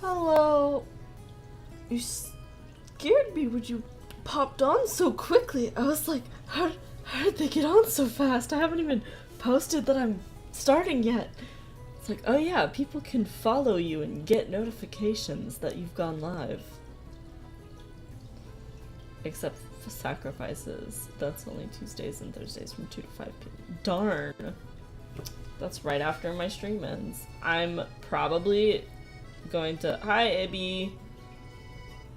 Hello. You scared me when you popped on so quickly. I was like, how did they get on so fast? I haven't even posted that I'm starting yet. It's like, oh yeah, people can follow you and get notifications that you've gone live. Except for sacrifices. That's only Tuesdays and Thursdays from 2 to 5 p.m. Darn. That's right after my stream ends. I'm probably going to... Hi, Ibby.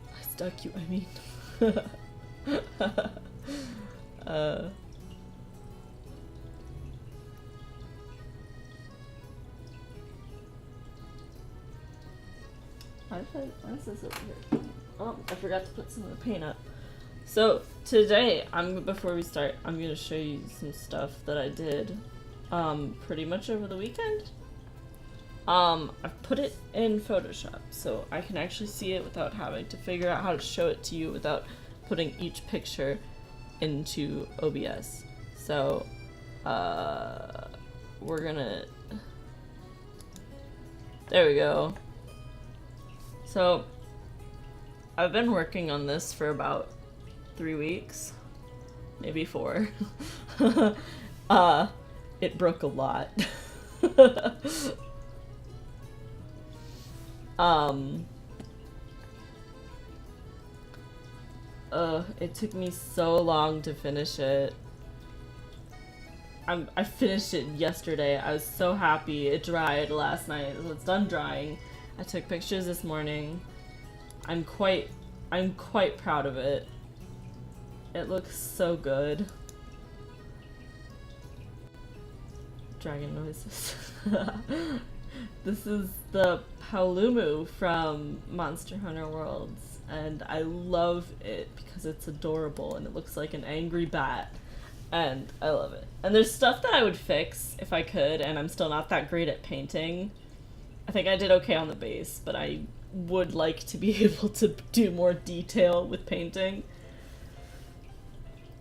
I stuck you, I mean. Why is this over here? Oh, I forgot to put some of the paint up. So, today, before we start, I'm gonna show you some stuff that I did, pretty much over the weekend. I've put it in Photoshop, so I can actually see it without having to figure out how to show it to you without putting each picture into OBS. So, we're gonna... There we go. So, I've been working on this for about 3 weeks, maybe 4. It broke a lot. It took me so long to finish it. I finished it yesterday. I was so happy. It dried last night, so it's done drying. I took pictures this morning. I'm quite proud of it. It looks so good. Dragon noises. This is the Paolumu from Monster Hunter Worlds, and I love it because it's adorable and it looks like an angry bat, and I love it. And there's stuff that I would fix if I could, and I'm still not that great at painting. I think I did okay on the base, but I would like to be able to do more detail with painting.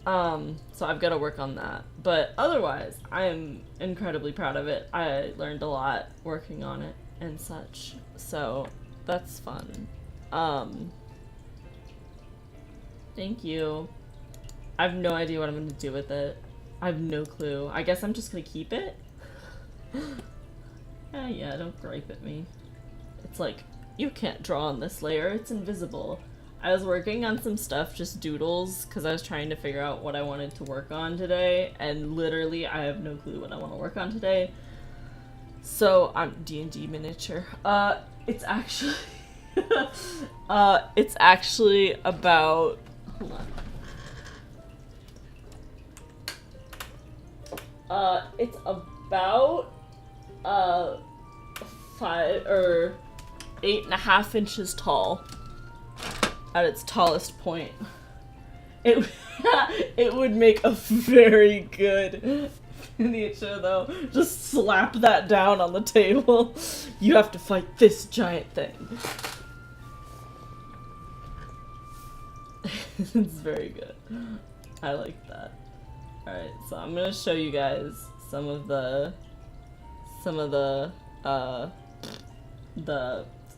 So I've got to work on that. But otherwise, I am incredibly proud of it. I learned a lot working on it and such. So that's fun. Thank you. I have no idea what I'm going to do with it. I have no clue. I guess I'm just going to keep it. Yeah, don't gripe at me. It's like, you can't draw on this layer, it's invisible. I was working on some stuff, just doodles, because I was trying to figure out what I wanted to work on today, and literally I have no clue what I want to work on today. So, I'm D&D miniature. It's actually... it's actually about... Hold on. It's about... 8.5 inches tall at its tallest point. It would make a very good miniature though. Just slap that down on the table. You have to fight this giant thing. It's very good. I like that. Alright, so I'm gonna show you guys some of the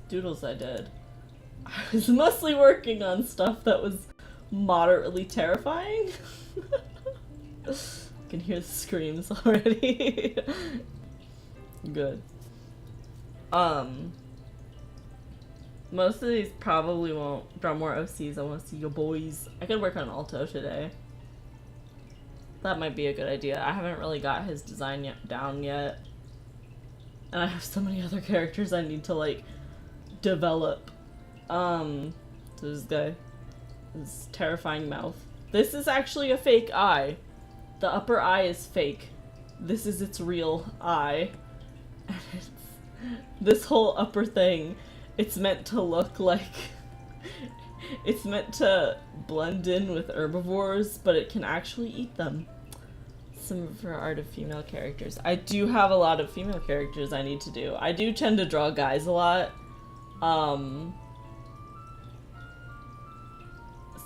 doodles I did. I was mostly working on stuff that was moderately terrifying. I can hear the screams already. Good. Most of these probably won't draw more OCs. I want to see your boys. I could work on Alto today. That might be a good idea. I haven't really got his design down yet. And I have so many other characters I need to, like, develop. So this guy. This terrifying mouth. This is actually a fake eye. The upper eye is fake. This is its real eye. And it's... This whole upper thing, it's meant to look like... It's meant to blend in with herbivores, but it can actually eat them. Some of her art of female characters. I do have a lot of female characters I need to do. I do tend to draw guys a lot.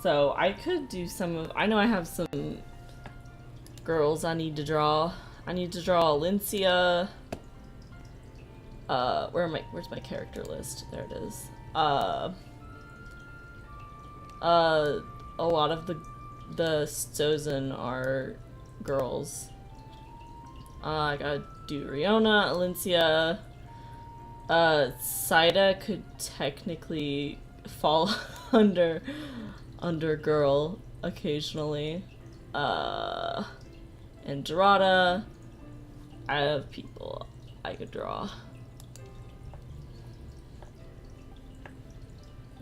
So I could do some of... I know I have some girls I need to draw. I need to draw Elincia. Where's my character list? There it is. A lot of the Sozin are girls. I gotta do Riona, Elincia. Saida could technically fall under girl occasionally. And Dorada. I have people I could draw.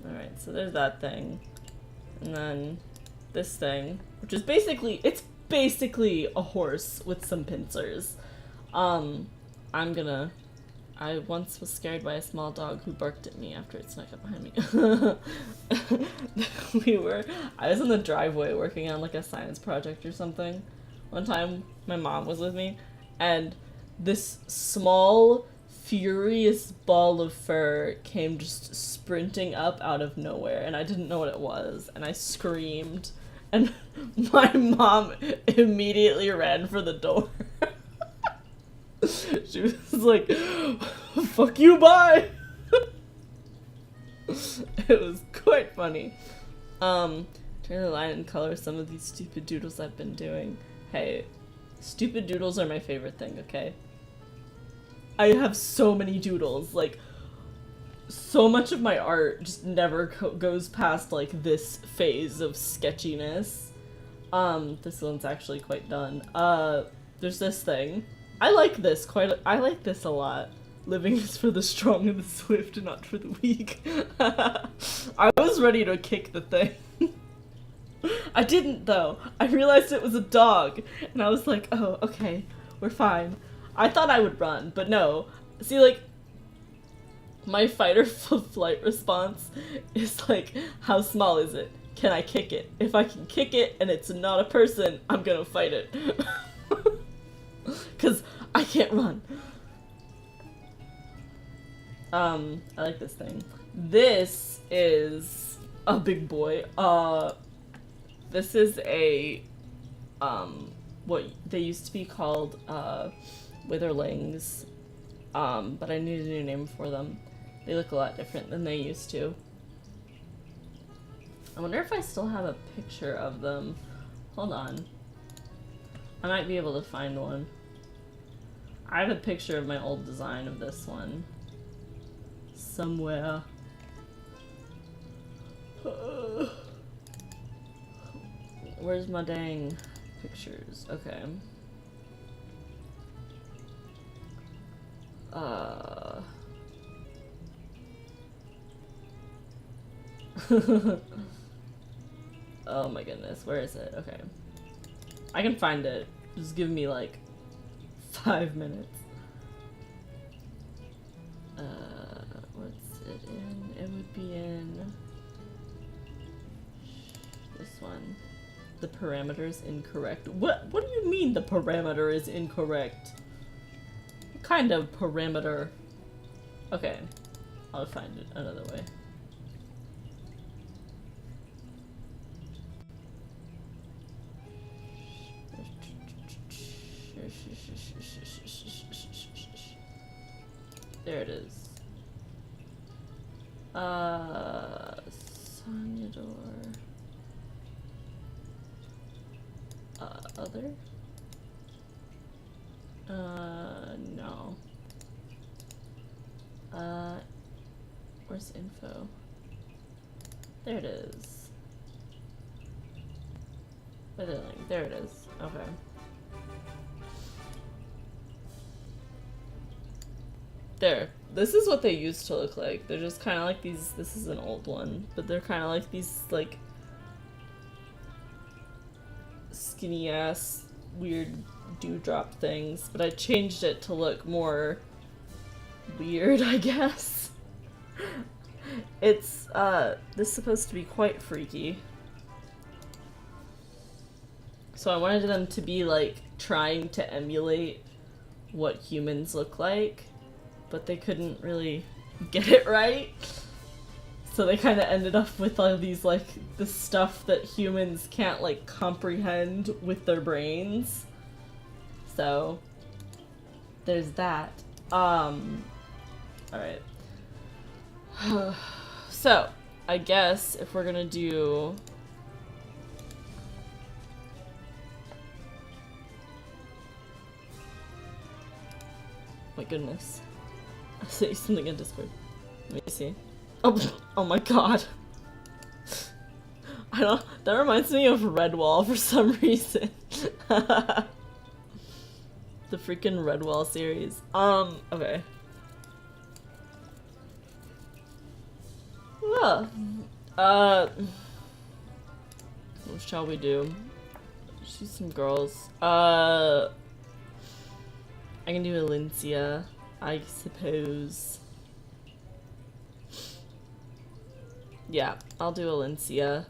Alright, so there's that thing. And then this thing, which is basically a horse with some pincers. I once was scared by a small dog who barked at me after it snuck up behind me. I was in the driveway working on like a science project or something. One time my mom was with me and this small furious ball of fur came just sprinting up out of nowhere and I didn't know what it was and I screamed and my mom immediately ran for the door. She was like, fuck you, bye! It was quite funny. Turn the line and color some of these stupid doodles I've been doing. Hey, stupid doodles are my favorite thing, okay? I have so many doodles, like, so much of my art just never goes past, like, this phase of sketchiness. This one's actually quite done. There's this thing. I like this a lot. Living is for the strong and the swift, not for the weak. I was ready to kick the thing. I didn't, though. I realized it was a dog, and I was like, oh, okay, we're fine. I thought I would run, but no. See, like, my fight or flight response is like, how small is it? Can I kick it? If I can kick it and it's not a person, I'm gonna fight it. Because I can't run. I like this thing. This is a big boy. This is a, what they used to be called, witherlings. But I need a new name for them. They look a lot different than they used to. I wonder if I still have a picture of them. Hold on. I might be able to find one. I have a picture of my old design of this one. Somewhere. Where's my dang pictures? Okay. Oh my goodness, where is it? Okay. I can find it. Just give me like 5 minutes. What's it in? It would be in this one. The parameter is incorrect. What do you mean the parameter is incorrect? What kind of parameter? Okay, I'll find it another way. There it is. Sonyador. Other? No. Where's info? There it is. Witherling. There it is. Okay. There. This is what they used to look like. They're just kind of like these. This is an old one, but they're kind of like these, like, skinny ass, weird dewdrop things. But I changed it to look more weird, I guess. It's, this is supposed to be quite freaky. So I wanted them to be, like, trying to emulate what humans look like. But they couldn't really get it right. So they kind of ended up with all these, like, the stuff that humans can't, like, comprehend with their brains. So there's that. Alright. So, I guess if we're gonna do... My goodness. I'll say something in Discord. Let me see. Oh, oh my god. I don't... That reminds me of Redwall for some reason. The freaking Redwall series. Okay. What shall we do? Choose some girls. I can do Elincia, I suppose. Yeah, I'll do Elincia.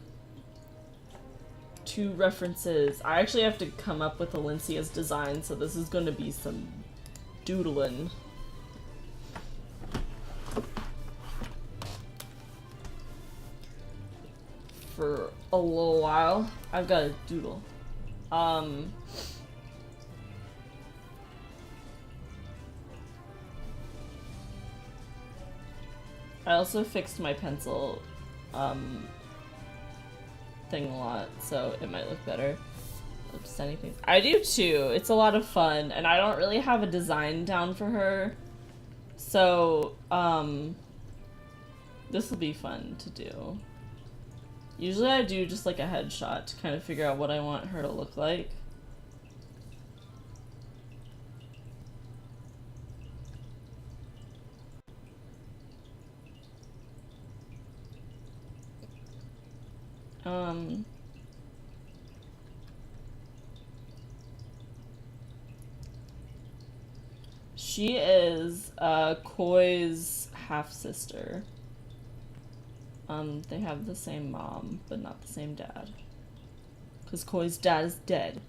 2 references. I actually have to come up with Elincia's design, so this is going to be some doodling. For a little while. I've got a doodle. I also fixed my pencil thing a lot, so it might look better. Just anything. I do too. It's a lot of fun, and I don't really have a design down for her, so this will be fun to do. Usually I do just like a headshot to kind of figure out what I want her to look like. She is Koi's half-sister. They have the same mom, but not the same dad. Because Koi's dad is dead.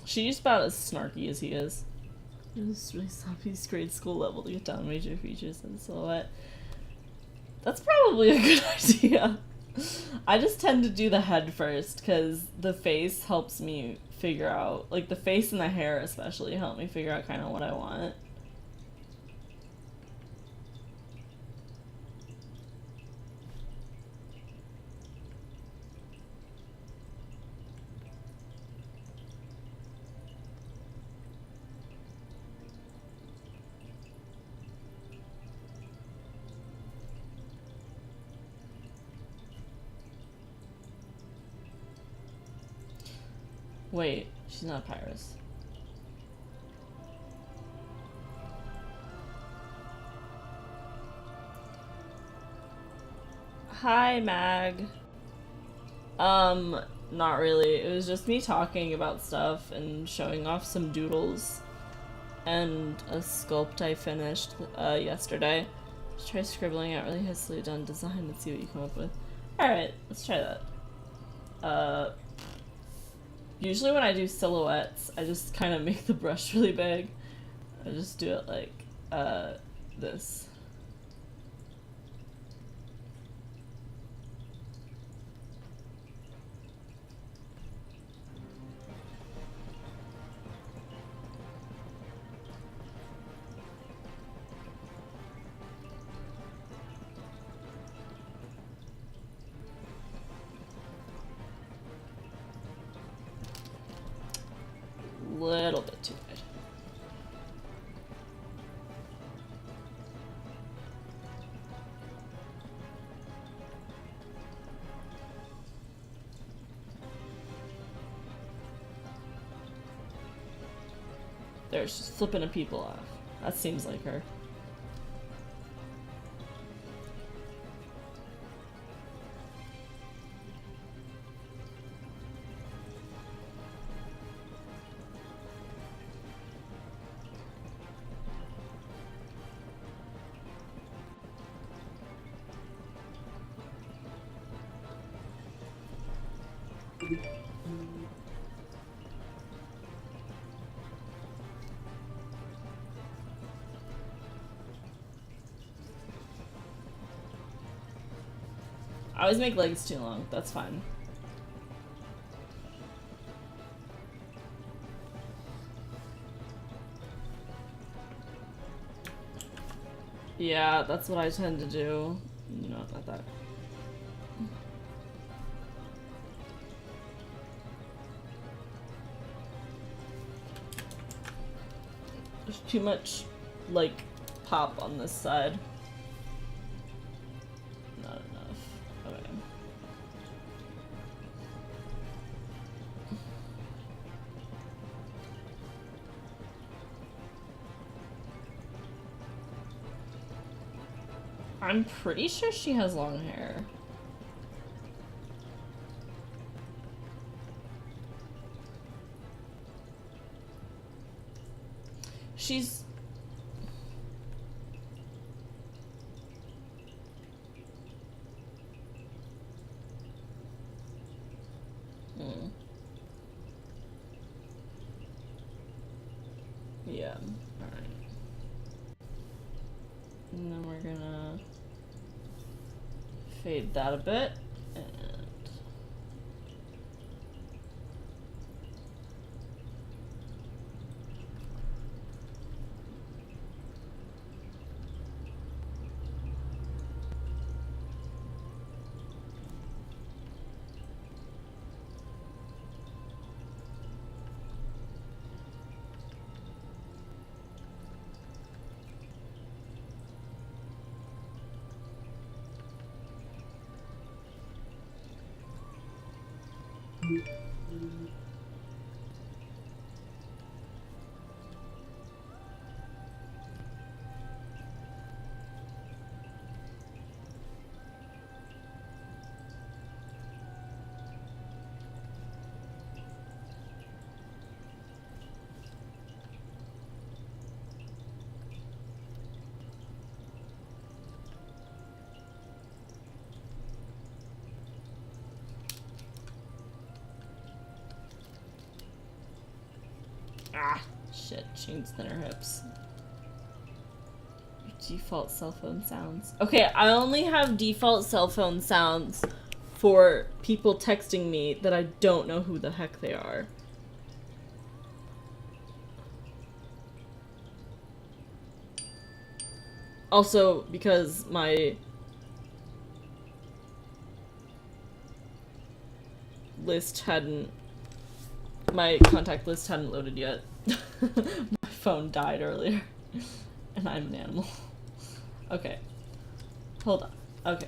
She's about as snarky as he is. It's really Sophie's grade school level to get down major features and silhouette. That's probably a good idea. I just tend to do the head first because the face helps me figure out, like the face and the hair especially help me figure out kind of what I want. Wait, she's not Pyrus. Hi, Mag. Not really. It was just me talking about stuff and showing off some doodles and a sculpt I finished yesterday. Let's try scribbling out really hastily done design and see what you come up with. Alright, let's try that. Usually when I do silhouettes, I just kind of make the brush really big. I just do it like, this. Little bit too good. There, she's flipping the people off. That seems like her. I always make legs too long. That's fine. Yeah, that's what I tend to do. No, not that. There's too much, like, pop on this side. Not enough. Okay. I'm pretty sure she has long hair. She's... Yeah, alright. And then we're gonna fade that a bit. And... Ah, shit, chains thinner hips. Default cell phone sounds. Okay, I only have default cell phone sounds for people texting me that I don't know who the heck they are. Also, because my my contact list hadn't loaded yet. My phone died earlier. And I'm an animal. Okay. Hold on. Okay.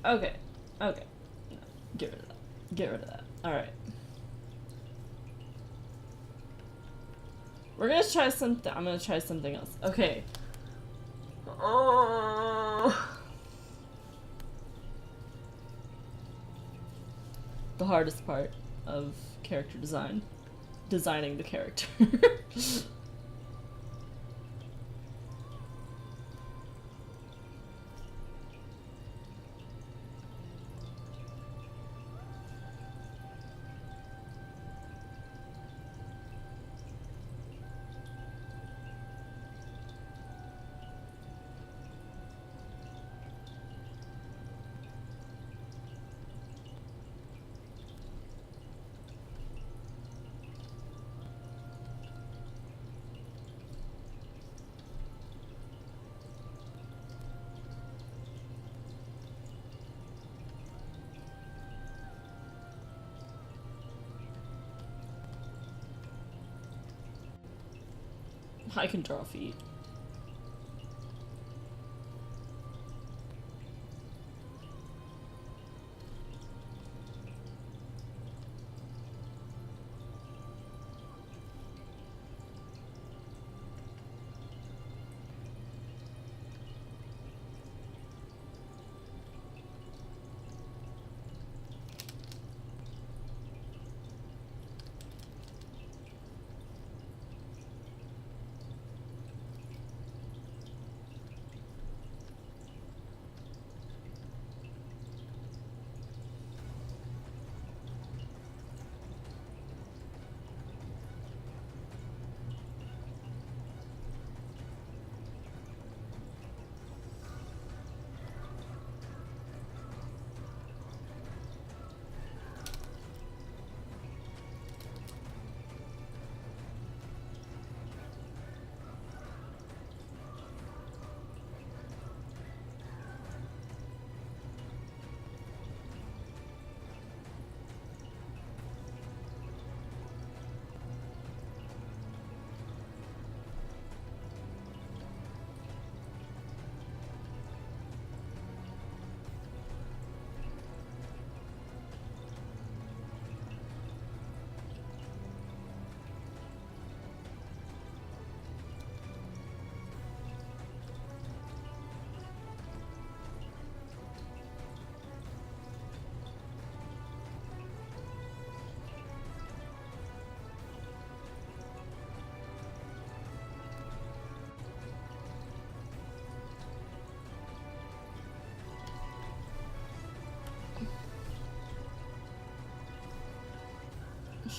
Okay. Okay. No. Get rid of that. Get rid of that. Alright. We're gonna try something. I'm gonna try something else. Okay. Oh. The hardest part of character design. Designing the character. I can draw feet.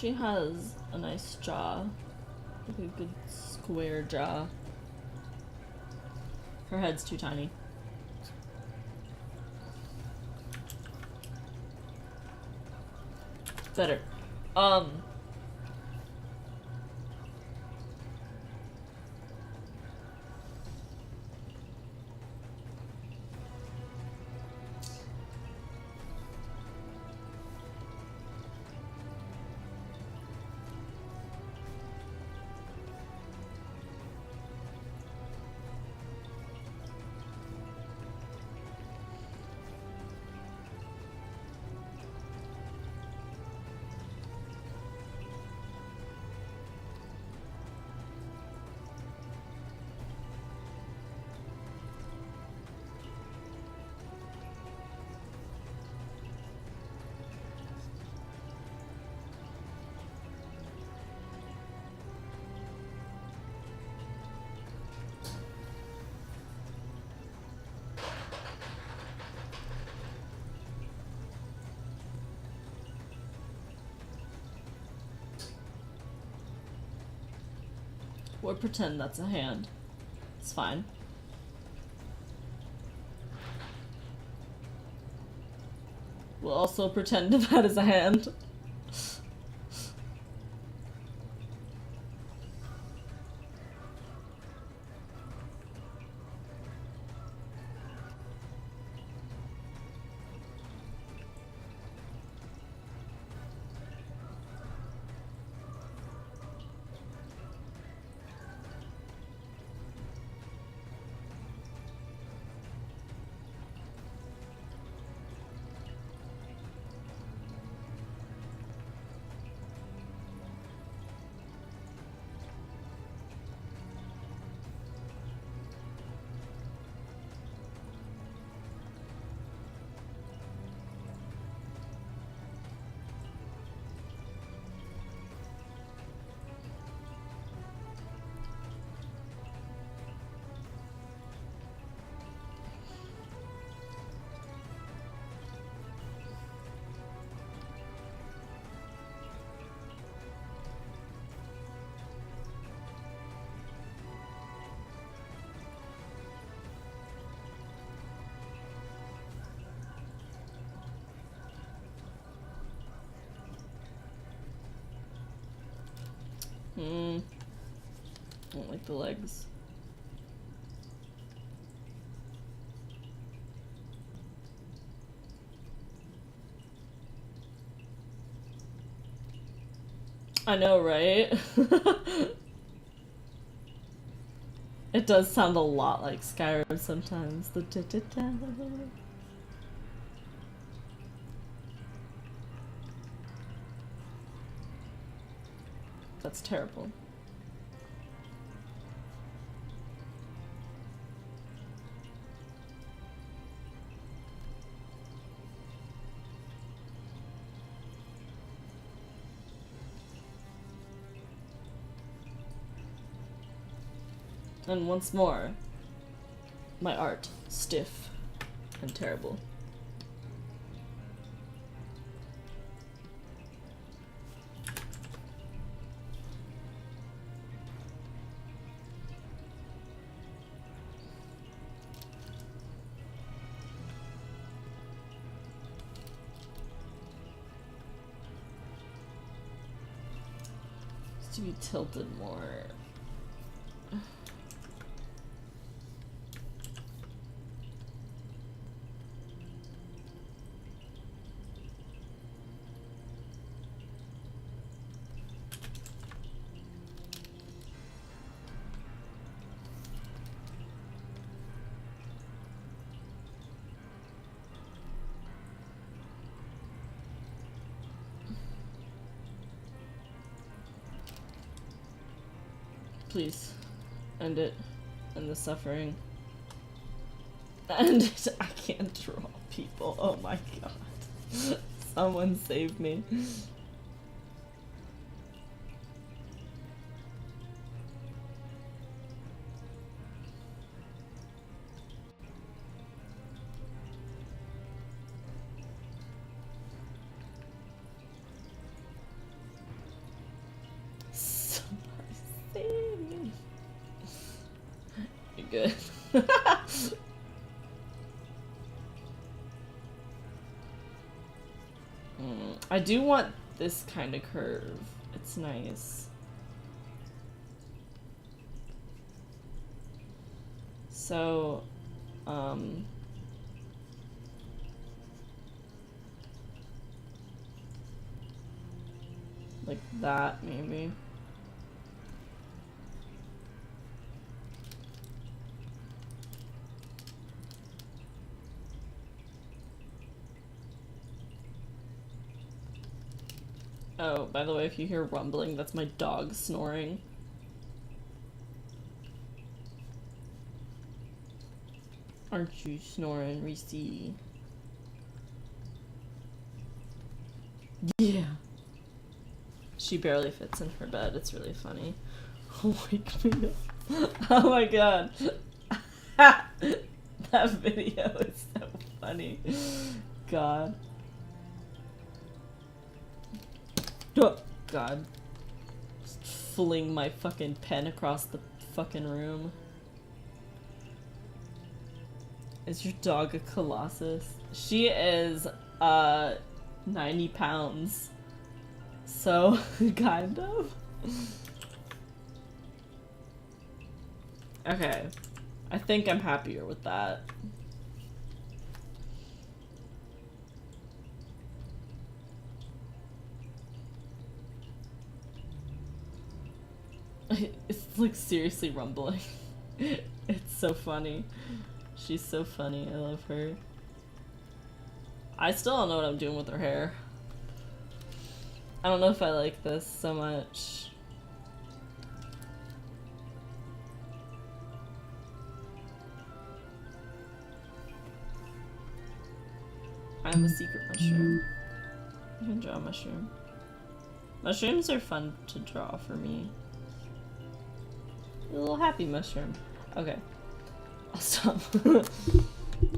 She has a nice jaw. Like a good square jaw. Her head's too tiny. Better. Or pretend that's a hand. It's fine. We'll also pretend that is a hand. I don't like the legs. I know, right? It does sound a lot like Skyrim sometimes. The ta-ta-ta. That's terrible. And once more, my art, stiff and terrible. It's to be tilted more. Please, end it. End the suffering. End it. I can't draw people. Oh my god. Someone save me. good. I do want this kind of curve. It's nice. So, like that, maybe. Oh, by the way, if you hear rumbling, that's my dog snoring. Aren't you snoring, Reese? Yeah. She barely fits in her bed. It's really funny. Wake me up. Oh my god. That video is so funny. God. Oh, God. Just fling my fucking pen across the fucking room. Is your dog a colossus? She is, 90 pounds. So, kind of. Okay. I think I'm happier with that. It's like seriously rumbling. It's so funny. She's so funny. I love her. I still don't know what I'm doing with her hair. I don't know if I like this so much. I'm a secret mushroom. You can draw a mushroom. Mushrooms are fun to draw for me. A little happy mushroom. Okay. I'll stop.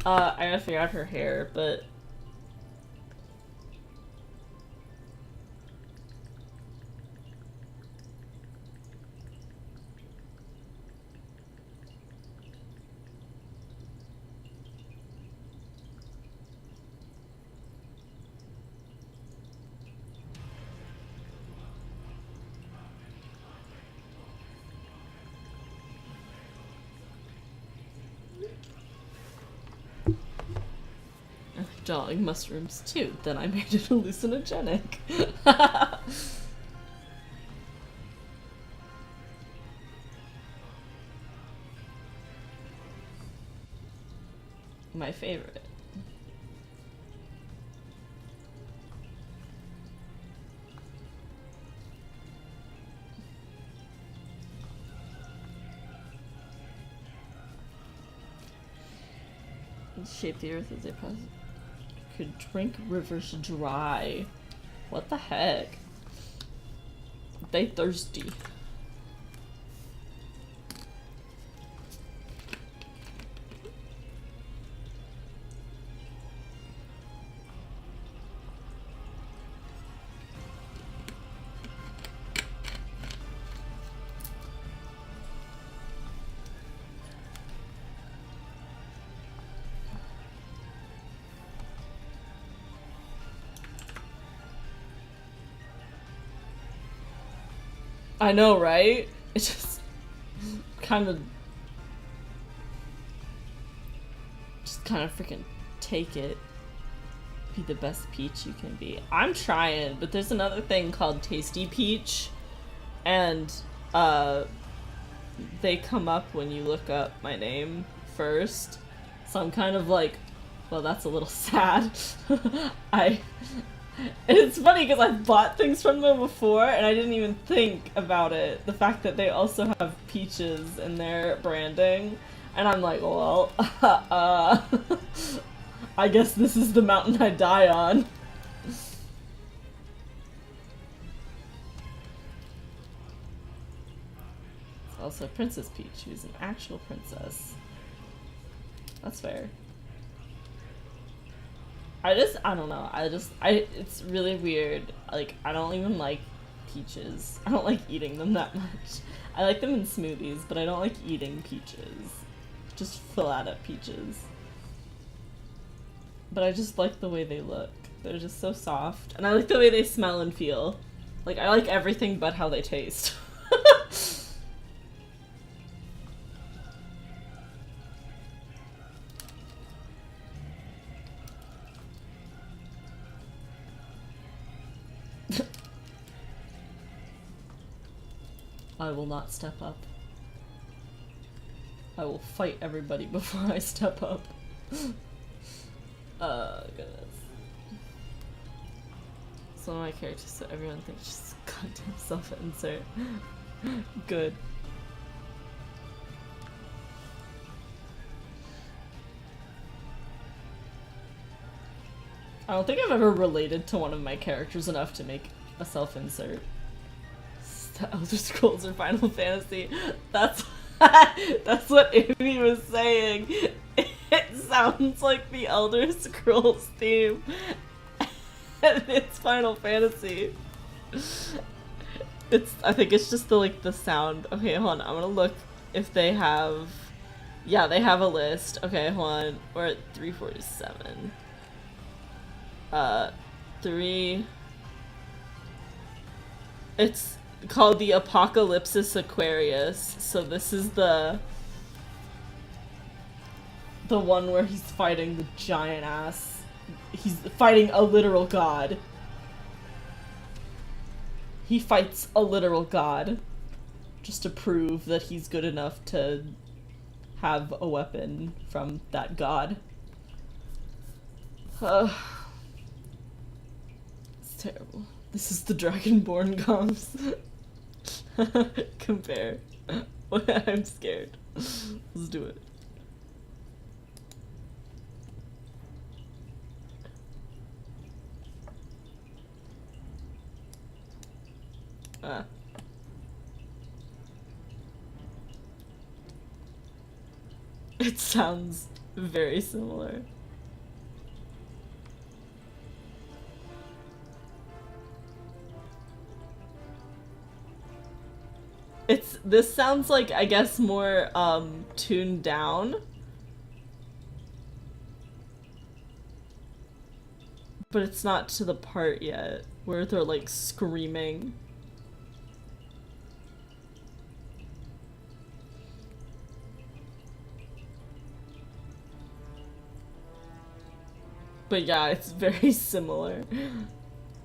I gotta figure out her hair, but drawing mushrooms too. Then I made it hallucinogenic. My favorite. Shape the earth as a puzzle. Could drink rivers dry. What the heck? They thirsty. I know, right? It just kind of freaking take it. Be the best peach you can be. I'm trying, but there's another thing called Tasty Peach, and they come up when you look up my name first. So I'm kind of like, well, that's a little sad. And it's funny because I've bought things from them before and I didn't even think about it. The fact that they also have peaches in their branding. And I'm like, well, I guess this is the mountain I die on. It's also Princess Peach, who's an actual princess. That's fair. I don't know. It's really weird. Like, I don't even like peaches. I don't like eating them that much. I like them in smoothies, but I don't like eating peaches. just flat at peaches. But I just like the way they look. They're just so soft. And I like the way they smell and feel. Like, I like everything but how they taste. I will not step up. I will fight everybody before I step up. Goodness. It's one of my characters, so everyone thinks she's goddamn self-insert. Good. I don't think I've ever related to one of my characters enough to make a self-insert. The Elder Scrolls or Final Fantasy. That's that's what Amy was saying. It sounds like the Elder Scrolls theme. And it's Final Fantasy. I think it's just the sound. Okay, hold on. I'm gonna look if they have. Yeah, they have a list. Okay, hold on. We're at 347. 3. It's called the Apocalypsis Aquarius. So this is the one where he's fighting the giant ass. He's fighting a literal god. He fights a literal god just to prove that he's good enough to have a weapon from that god. It's terrible. This is the Dragonborn comps. Compare. I'm scared. Let's do it. It sounds very similar. This sounds like, I guess, more tuned down. But it's not to the part yet where they're like screaming. But yeah, it's very similar.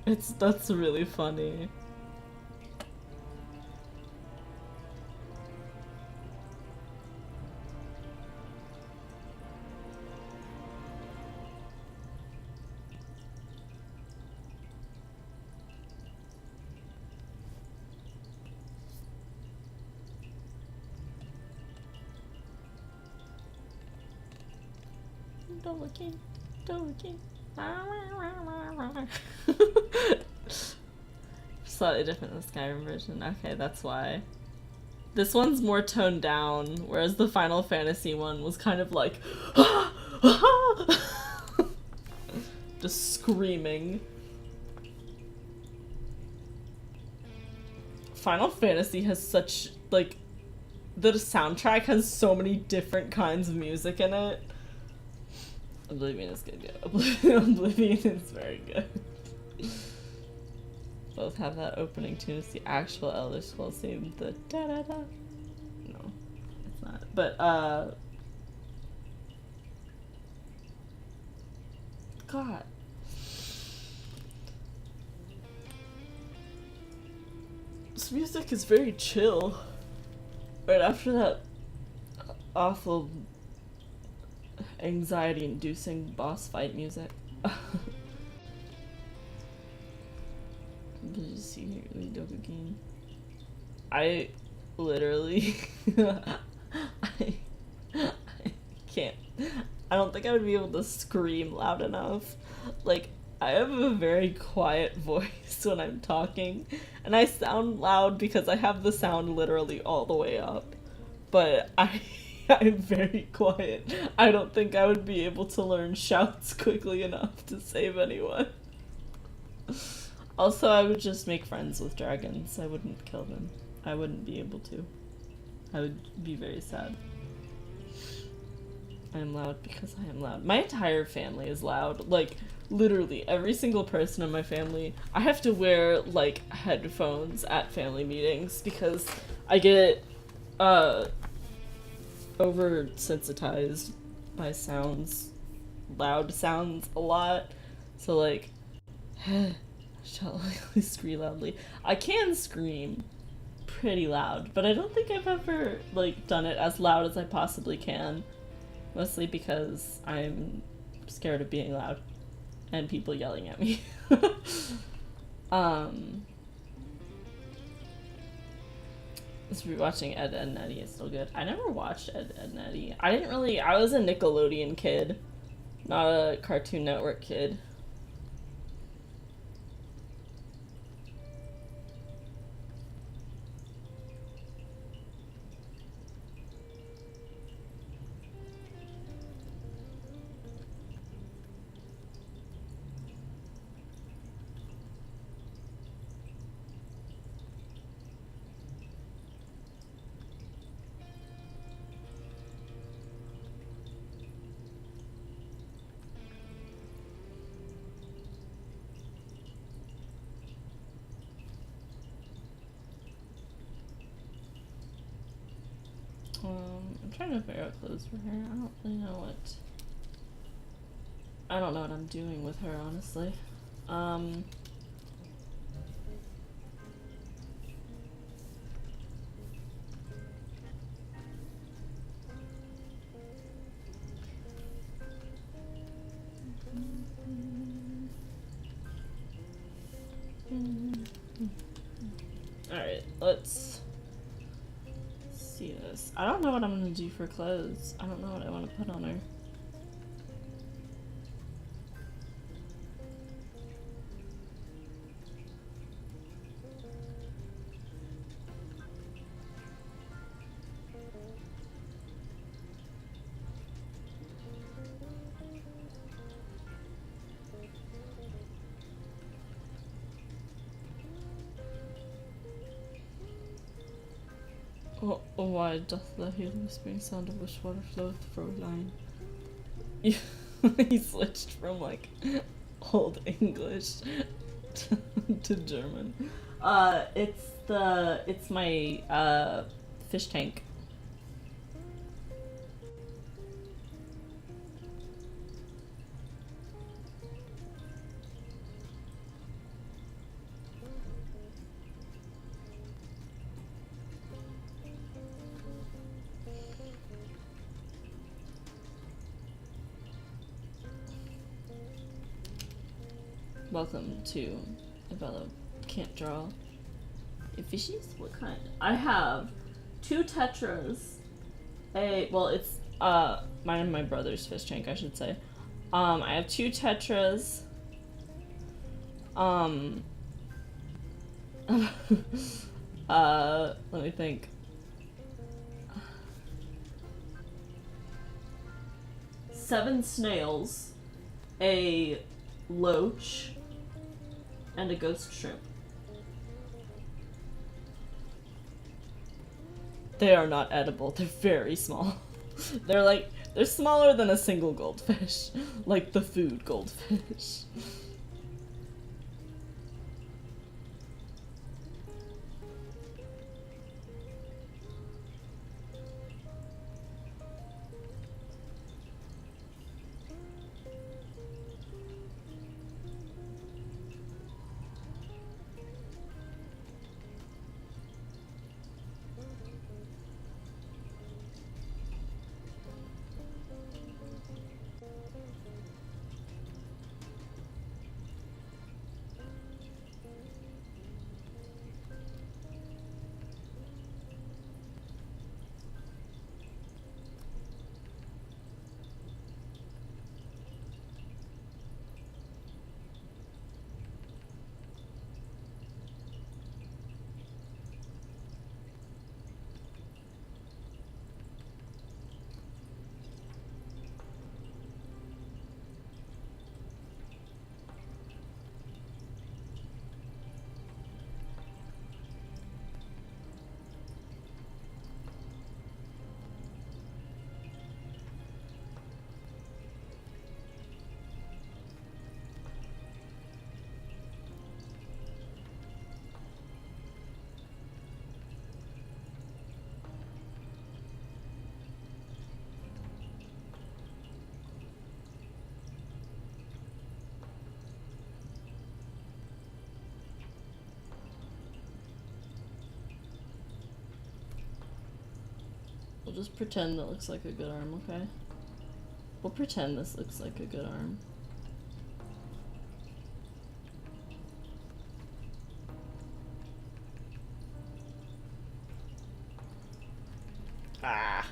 That's really funny. Don't looking. Slightly different than the Skyrim version. Okay, that's why. This one's more toned down, whereas the Final Fantasy one was kind of like just screaming. Final Fantasy has such, like, the soundtrack has so many different kinds of music in it. Oblivion is good. Oblivion is very good. Both have that opening tune. It's the actual Elder Scrolls theme. The da da da. No, it's not. But God. This music is very chill. Right after that awful anxiety-inducing boss fight music. Did you see really dope game? I literally I can't. I don't think I would be able to scream loud enough. Like, I have a very quiet voice when I'm talking, and I sound loud because I have the sound literally all the way up. But I'm very quiet. I don't think I would be able to learn shouts quickly enough to save anyone. Also, I would just make friends with dragons. I wouldn't kill them. I wouldn't be able to. I would be very sad. I am loud because I am loud. My entire family is loud. Like, literally, every single person in my family. I have to wear, like, headphones at family meetings because I get, oversensitized by sounds, loud sounds a lot. So, like, shall I scream loudly? I can scream pretty loud, but I don't think I've ever, like, done it as loud as I possibly can. Mostly because I'm scared of being loud and people yelling at me. This rewatching Ed, Edd n Eddy is still good. I never watched Ed, Edd n Eddy. I was a Nickelodeon kid, not a Cartoon Network kid. I'm trying to figure out clothes for her. I don't really know what. I don't know what I'm doing with her, honestly. Alright, let's see this. I don't know what I'm gonna do for clothes. I don't know what I want to put on her. Oh, why doth the hear the whispering sound of which water floweth Fräulein? He switched from like old English to German. It's my fish tank. Welcome to Abella Can't Draw. Fishies? What kind? I have 2 tetras. It's mine and my brother's fish tank, I should say. I have 2 tetras. Let me think. 7 snails, a loach, and a ghost shrimp. They are not edible. They're very small. They're smaller than a single goldfish. Like the food goldfish. just pretend that looks like a good arm, okay? We'll pretend this looks like a good arm. Ah.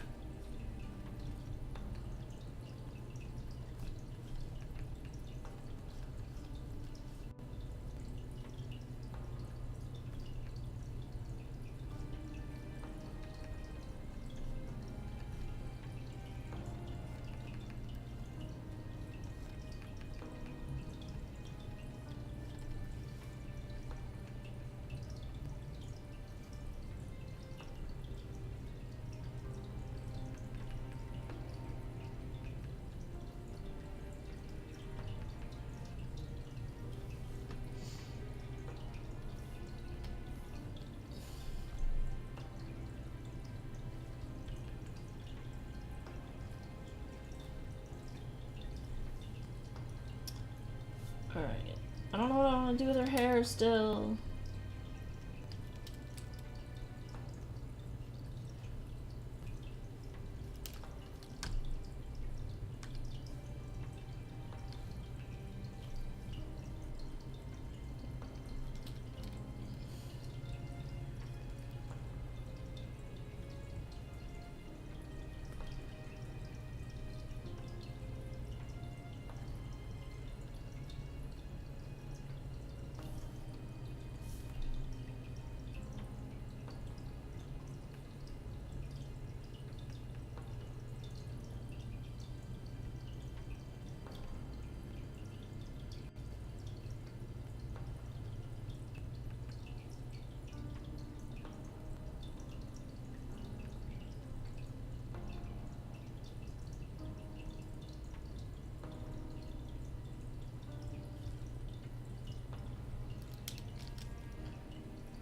Alright. I don't know what I want to do with her hair still.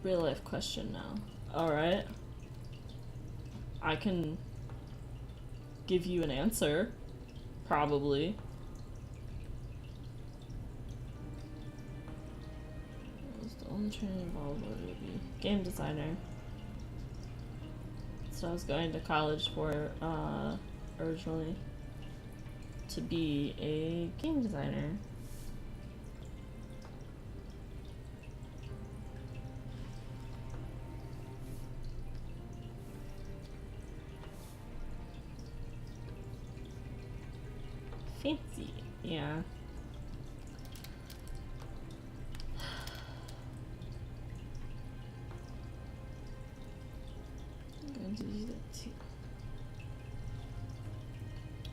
Real life question now. Alright. I can give you an answer. Probably. What's the only training involved? What would it be? Game designer. So I was going to college for, originally. To be a game designer. Fancy, yeah. I'm going to do that too.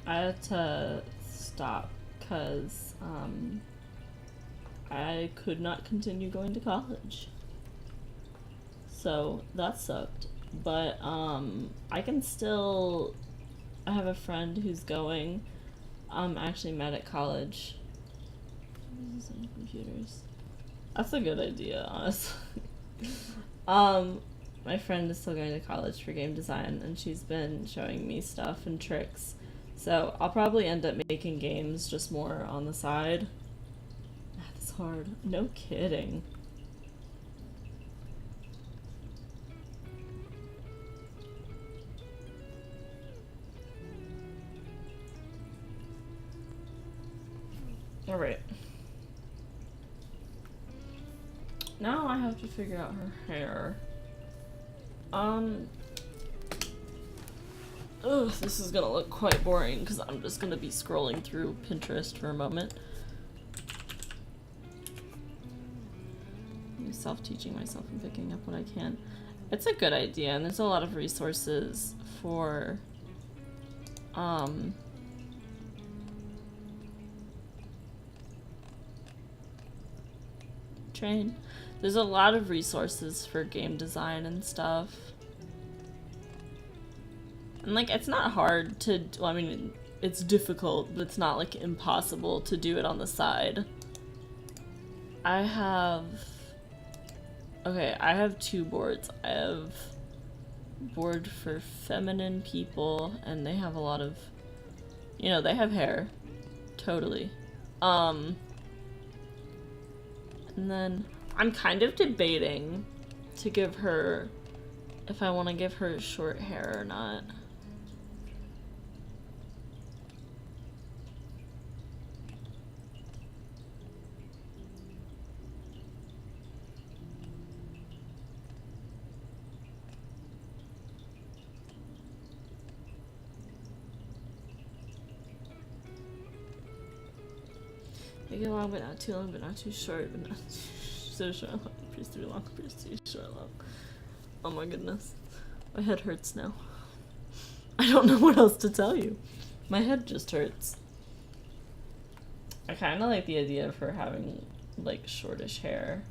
I had to stop because I could not continue going to college. So that sucked. But I can still, I have a friend who's going. Actually met at college. Computers. That's a good idea, honestly. My friend is still going to college for game design, and she's been showing me stuff and tricks. So I'll probably end up making games just more on the side. That's hard. No kidding. Alright. Now I have to figure out her hair. Ugh, this is gonna look quite boring because I'm just gonna be scrolling through Pinterest for a moment. I'm self-teaching myself and picking up what I can. It's a good idea, and there's a lot of resources for, train. There's a lot of resources for game design and stuff. And like, it's not hard to, well, I mean, it's difficult, but it's not like impossible to do it on the side. I have 2 boards. I have board for feminine people, and they have a lot of, you know, they have hair. Totally. And then I'm kind of debating to give her, if I want to give her short hair or not. Make it long, but not too long, but not too short, but not so short. Long, pretty too long, pretty too short. Long. Oh my goodness, my head hurts now. I don't know what else to tell you. My head just hurts. I kind of like the idea of her having like shortish hair.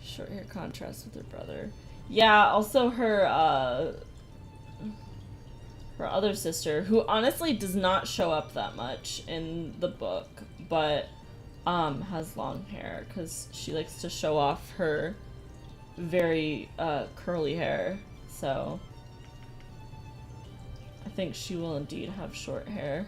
Short hair contrasts with her brother. Yeah, also her other sister, who honestly does not show up that much in the book, but has long hair because she likes to show off her very curly hair. So I think she will indeed have short hair.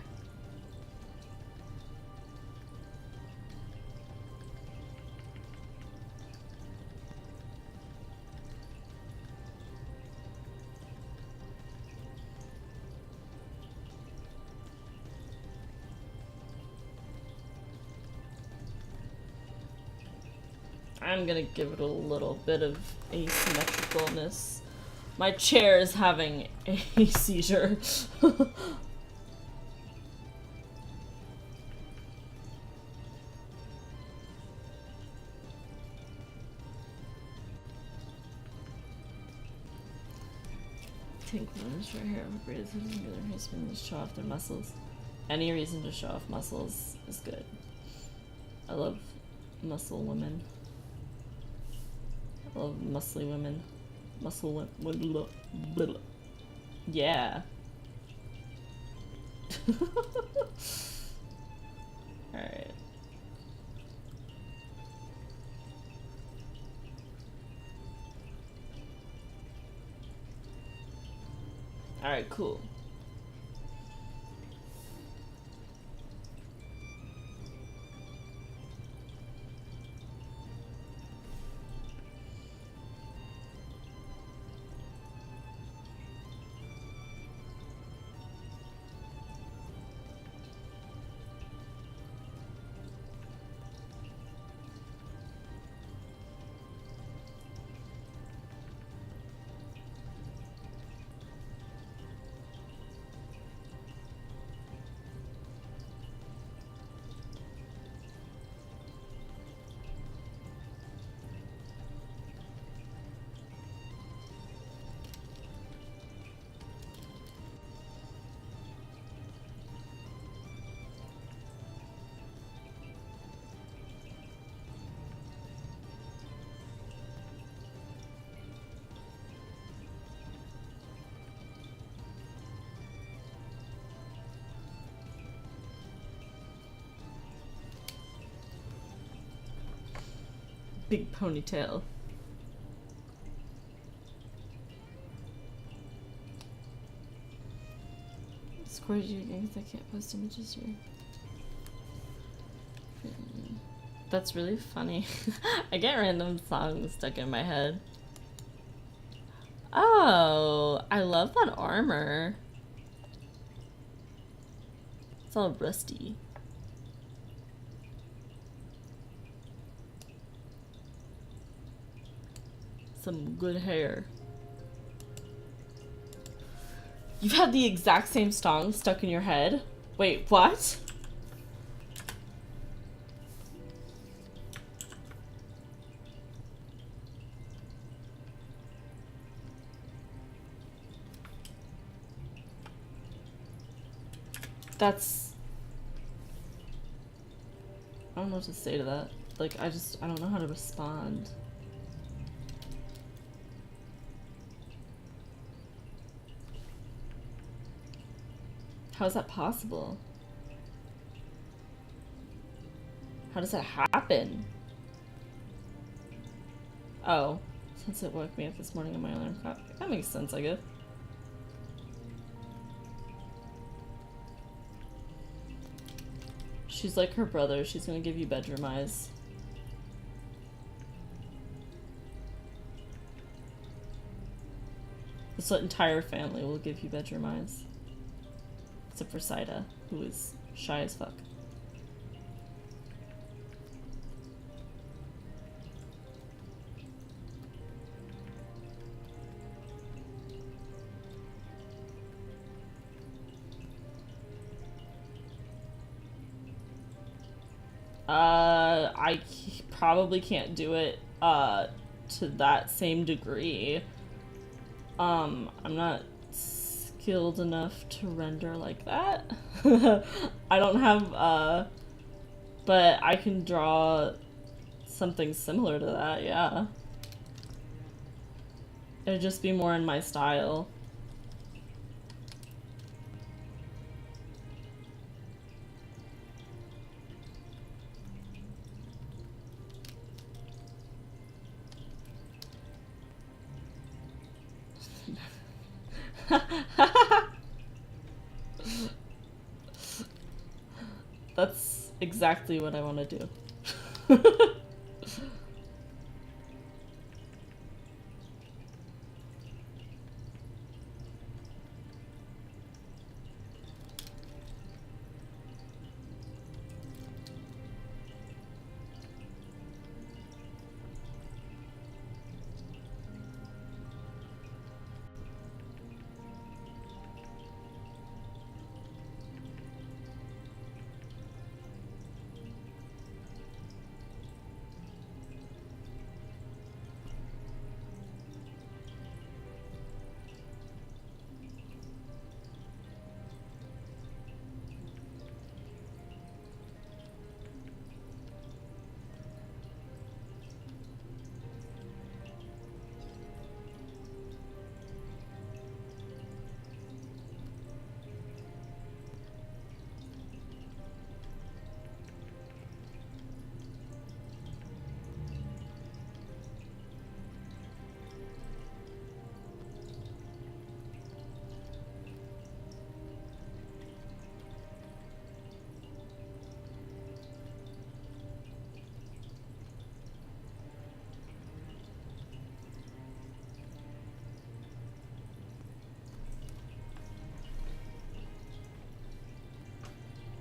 I'm gonna give it a little bit of asymmetricalness. My chair is having a seizure. Take one short hair over braids and their hair spin to show off their muscles. Any reason to show off muscles is good. I love muscle women. I love muscly women. Muscle women. Yeah. Alright. Alright, cool. Big ponytail. Scored you again because I can't post images here. That's really funny. I get random songs stuck in my head. Oh, I love that armor. It's all rusty. Some good hair. You've had the exact same song stuck in your head? Wait, what? That's... I don't know what to say to that. Like, I don't know how to respond. How is that possible? How does that happen? Oh, since it woke me up this morning on my alarm clock. That makes sense, I guess. She's like her brother. She's gonna give you bedroom eyes. This entire family will give you bedroom eyes. Except for Saida, who is shy as fuck. I probably can't do it, to that same degree. I'm not skilled enough to render like that. I don't have, but I can draw something similar to that, yeah. It'd just be more in my style. That's exactly what I want to do.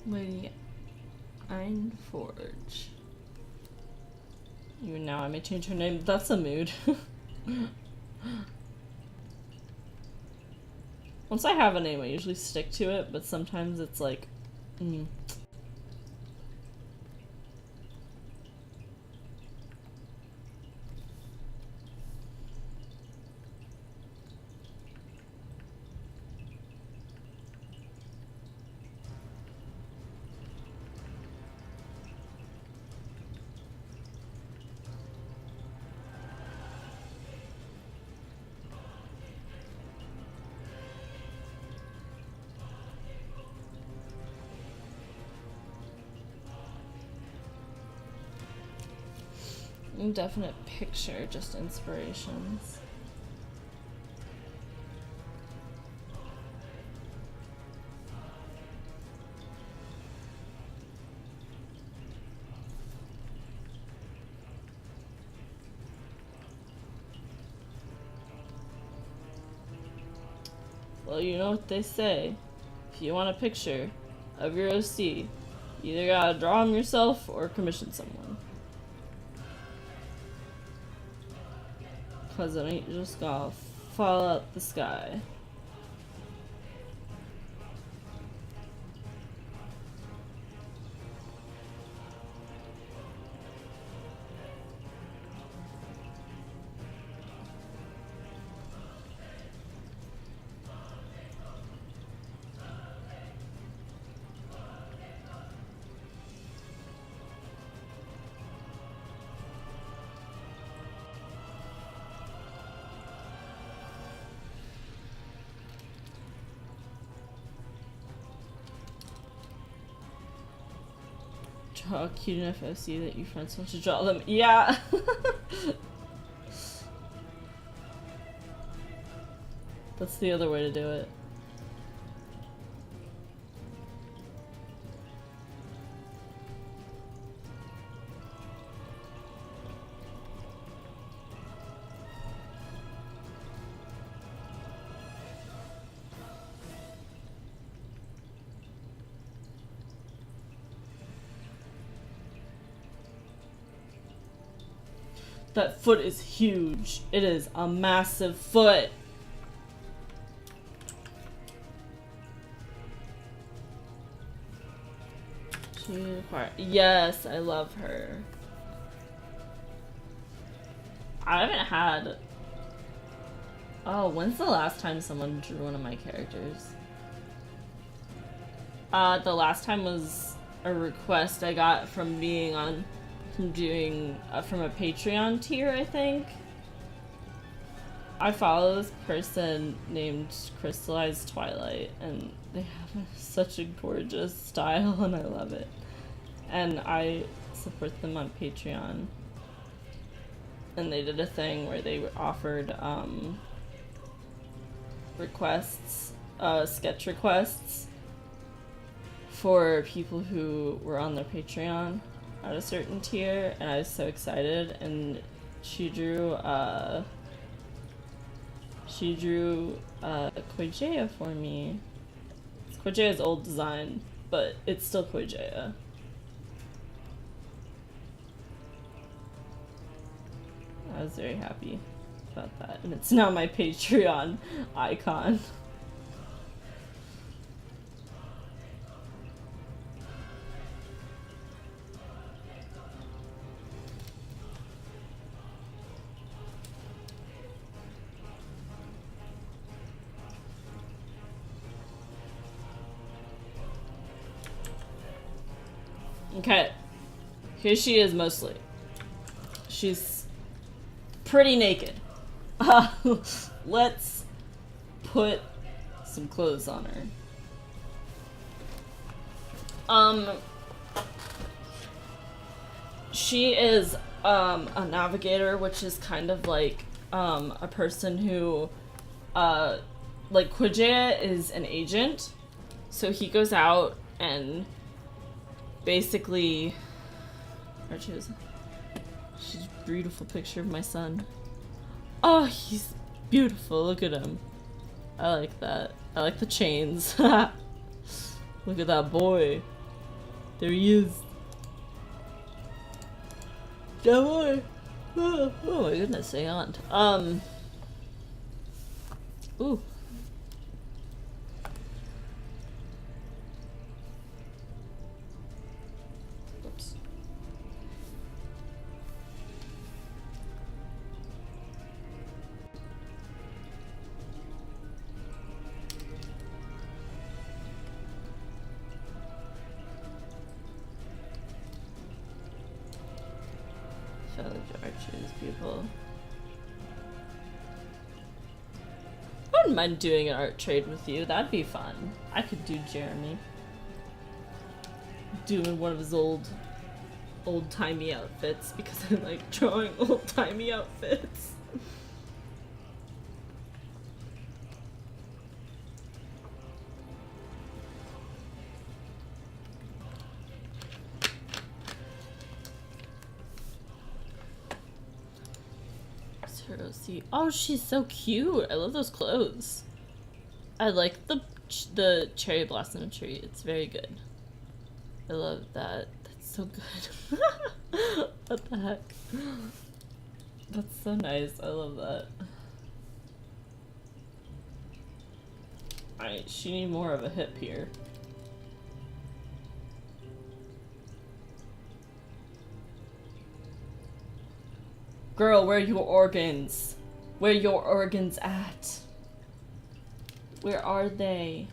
Lady Einforge. Even now I may change her name. That's a mood. Once I have a name, I usually stick to it, but sometimes it's like, indefinite picture, just inspirations. Well, you know what they say. If you want a picture of your OC, you either gotta draw them yourself or commission someone. Cause it ain't just gonna fall out the sky. Draw a cute enough OC that your friends want to draw them. Yeah! That's the other way to do it. That foot is huge. It is a massive foot. Yes, I love her. I haven't had... Oh, when's the last time someone drew one of my characters? The last time was a request I got from being on... from doing... from a Patreon tier, I think. I follow this person named Crystallized Twilight, and they have such a gorgeous style, and I love it. And I support them on Patreon. And they did a thing where they offered requests, sketch requests for people who were on their Patreon at a certain tier, and I was so excited. And she drew Koijea for me. It's Koijea's old design, but it's still Koijea. I was very happy about that, and it's now my Patreon icon. Okay, here she is mostly. She's pretty naked. Let's put some clothes on her. She is a navigator, which is kind of like a person who like Koijea is an agent, so he goes out and basically she's a beautiful picture of my son. Oh, he's beautiful. Look at him. I like that. I like the chains. Look at that boy. There he is. That boy. Oh my goodness, hang on. Ooh. Oops. Village archers, people. I wouldn't mind doing an art trade with you. That'd be fun. I could do Jeremy. Doing one of his old-timey outfits because I like drawing old-timey outfits. Oh, she's so cute. I love those clothes. I like the cherry blossom tree. It's very good. I love that. That's so good. What the heck? That's so nice. I love that. Alright, she needs more of a hip here. Girl, where are your organs? Where are your organs at? Where are they?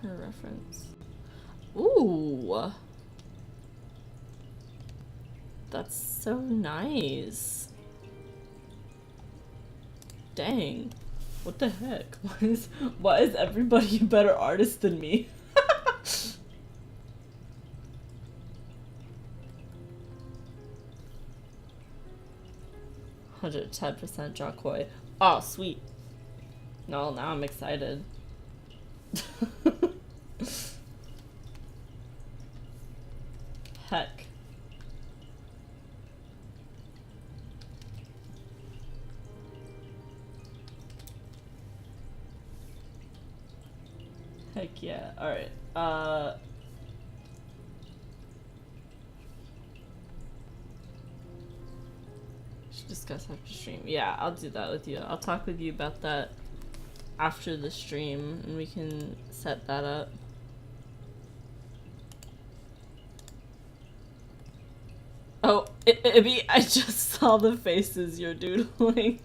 Her reference. Ooh. That's so nice. Dang. What the heck? Why is everybody a better artist than me? 110% Jacquoy. Oh, sweet. No, now I'm excited. Heck. Heck yeah. Alright. Should discuss after stream. Yeah, I'll do that with you. I'll talk with you about that after the stream and we can set that up. Oh, Ibby, I just saw the faces you're doodling.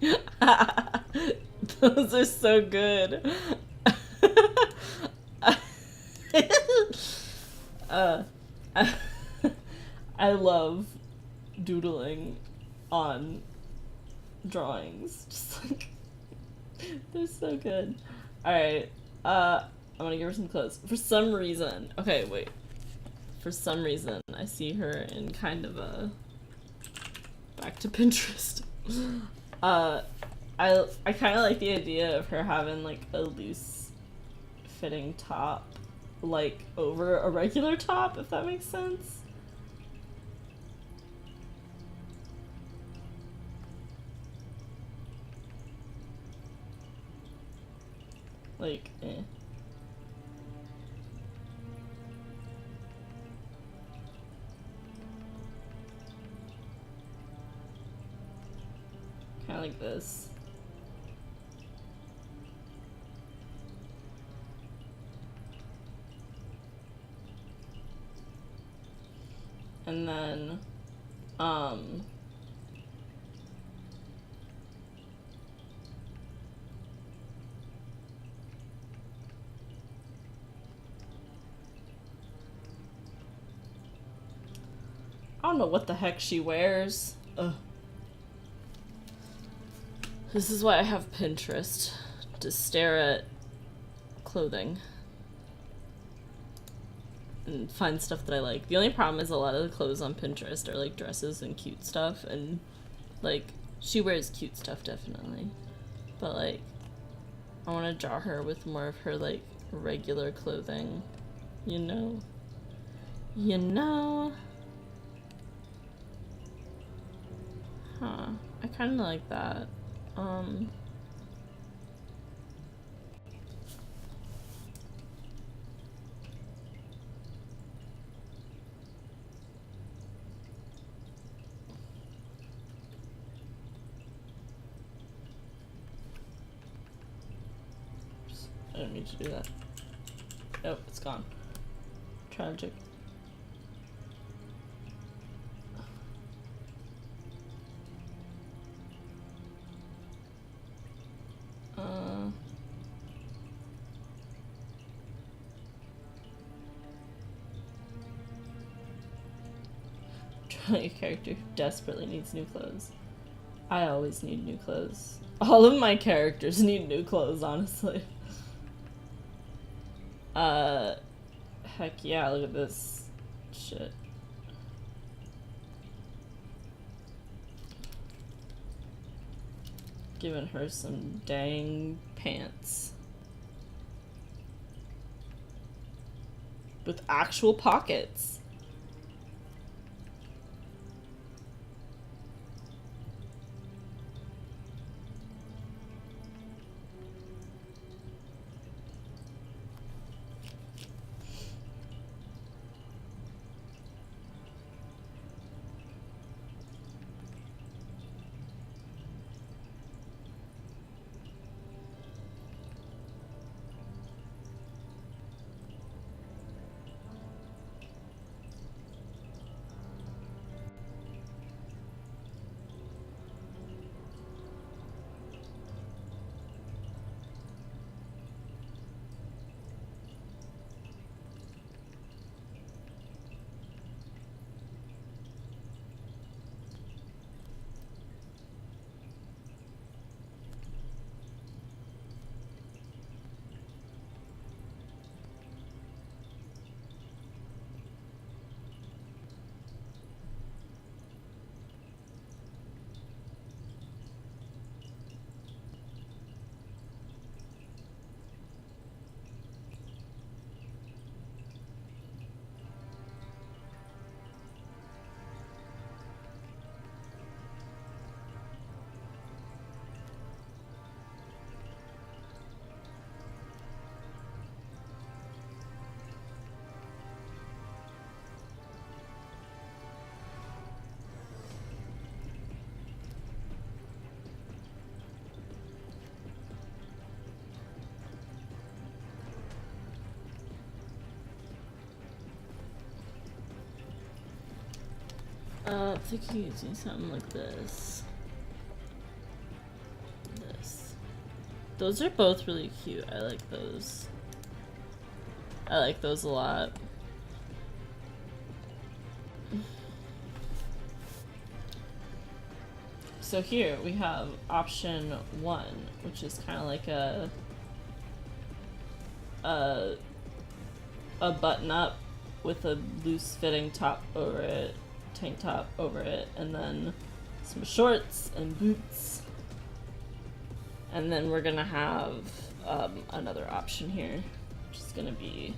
Those are so good. uh, I love doodling on drawings. Just like, they're so good. Alright, I'm gonna give her some clothes. For some reason, okay, wait. For some reason, I see her in kind of a back to Pinterest. I kind of like the idea of her having like a loose fitting top, like over a regular top, if that makes sense. Like, eh. Kind of like this. And then, I don't know what the heck she wears. Ugh. This is why I have Pinterest, to stare at clothing and find stuff that I like. The only problem is a lot of the clothes on Pinterest are like dresses and cute stuff, and like she wears cute stuff definitely, but like I want to draw her with more of her like regular clothing, you know? You know? Huh. I kind of like that. I don't need to do that. Oh, it's gone. Tragic. Draw your character who desperately needs new clothes. I always need new clothes. All of my characters need new clothes, honestly. Heck yeah, look at this shit. Giving her some dang pants. With actual pockets. Thinking of doing something like this. This. Those are both really cute. I like those. I like those a lot. So here we have option 1, which is kind of like a button up with a loose fitting top over it, tank top over it, and then some shorts and boots. And then we're gonna have another option here, which is gonna be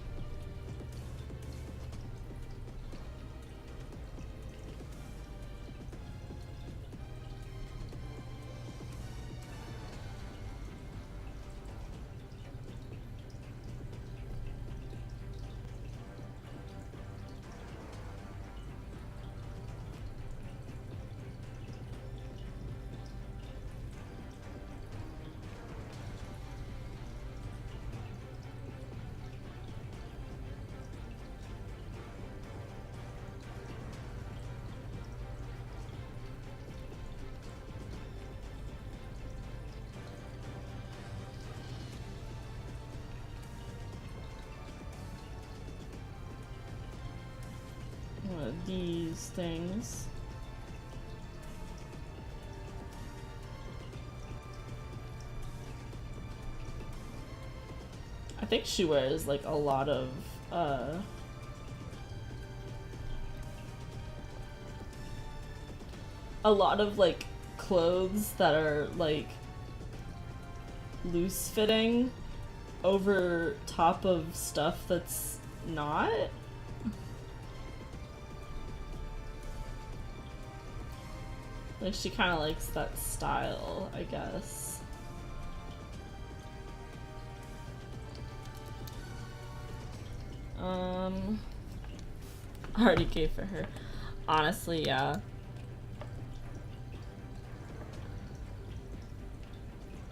one of these things. I think she wears like a lot of like clothes that are like loose fitting over top of stuff that's not. Like she kind of likes that style, I guess. I already gave for her. Honestly, yeah.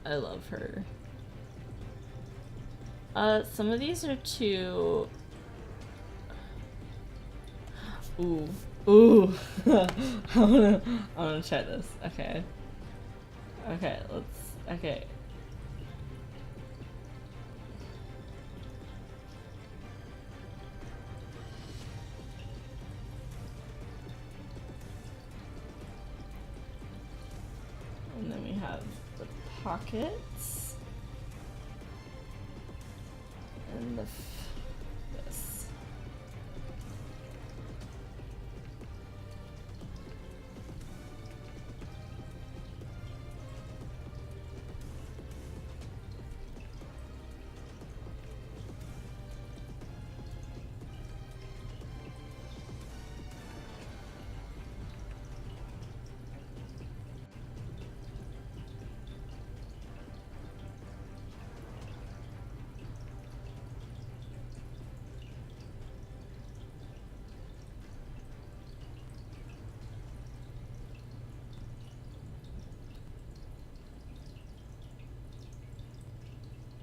I love her. Some of these are too... Ooh. Ooh. I wanna try this. Okay. Okay, let's... Okay. And then we have the pockets. And this.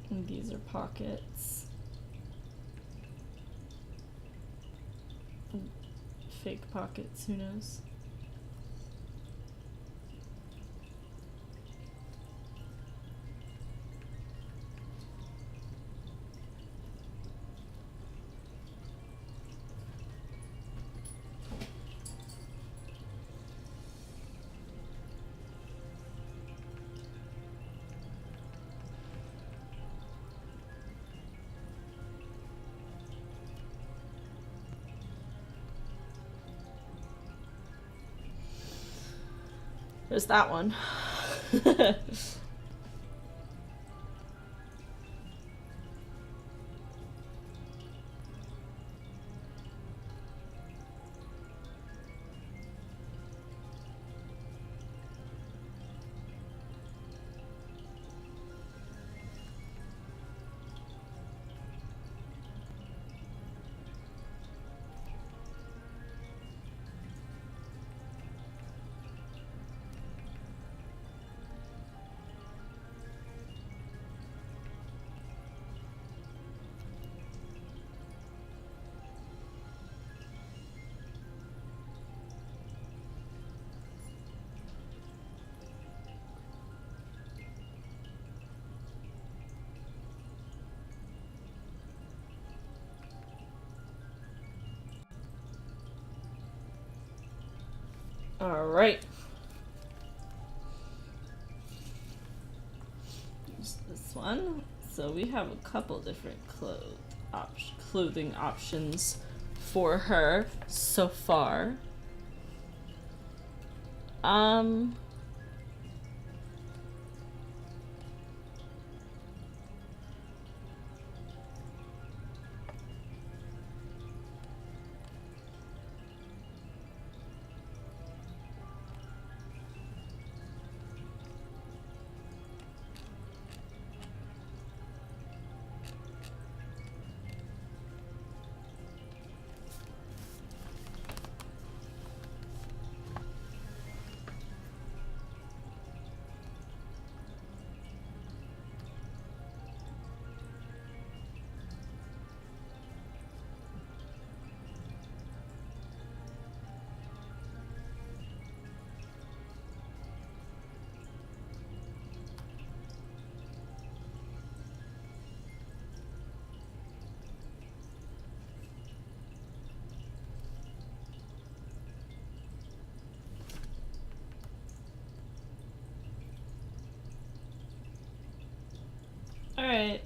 And these are pockets. Fake pockets, who knows? There's that one. Alright. Use this one. So we have a couple different clothing options for her so far. Alright.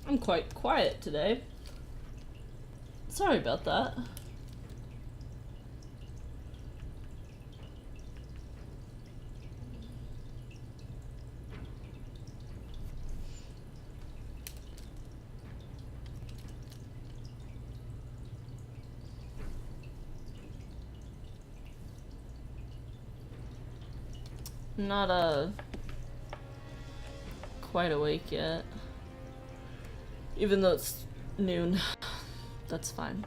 I'm quite quiet today. Sorry about that. Not quite awake yet. Even though it's noon. That's fine.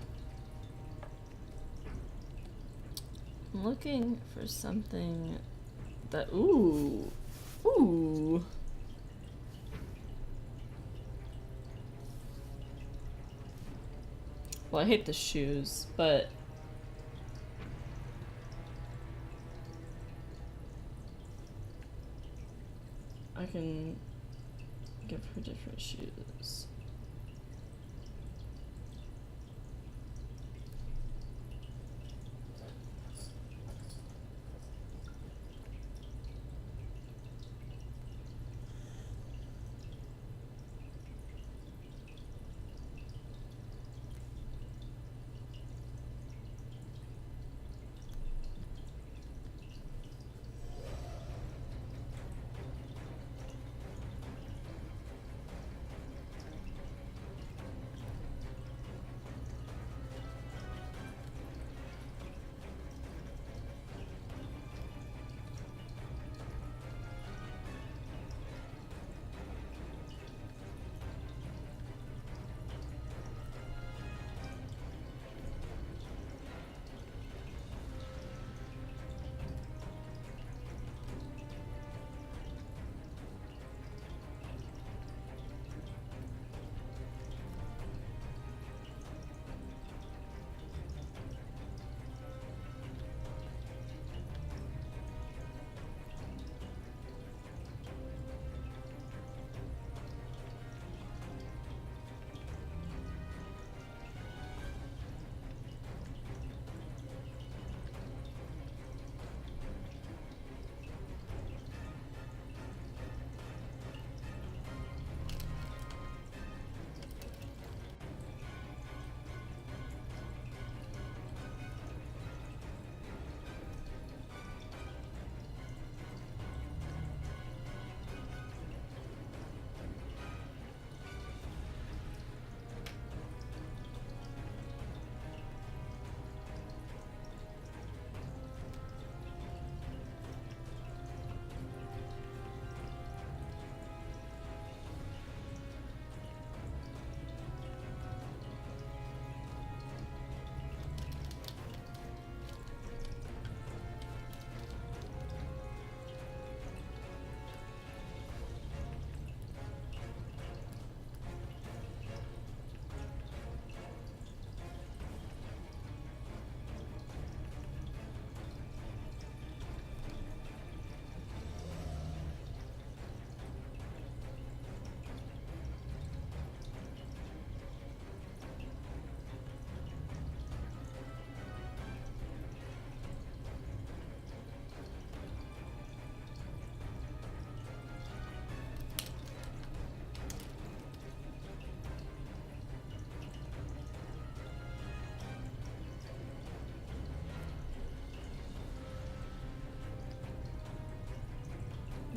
I'm looking for something that ooh. Well, I hate the shoes, but I can give her different shoes.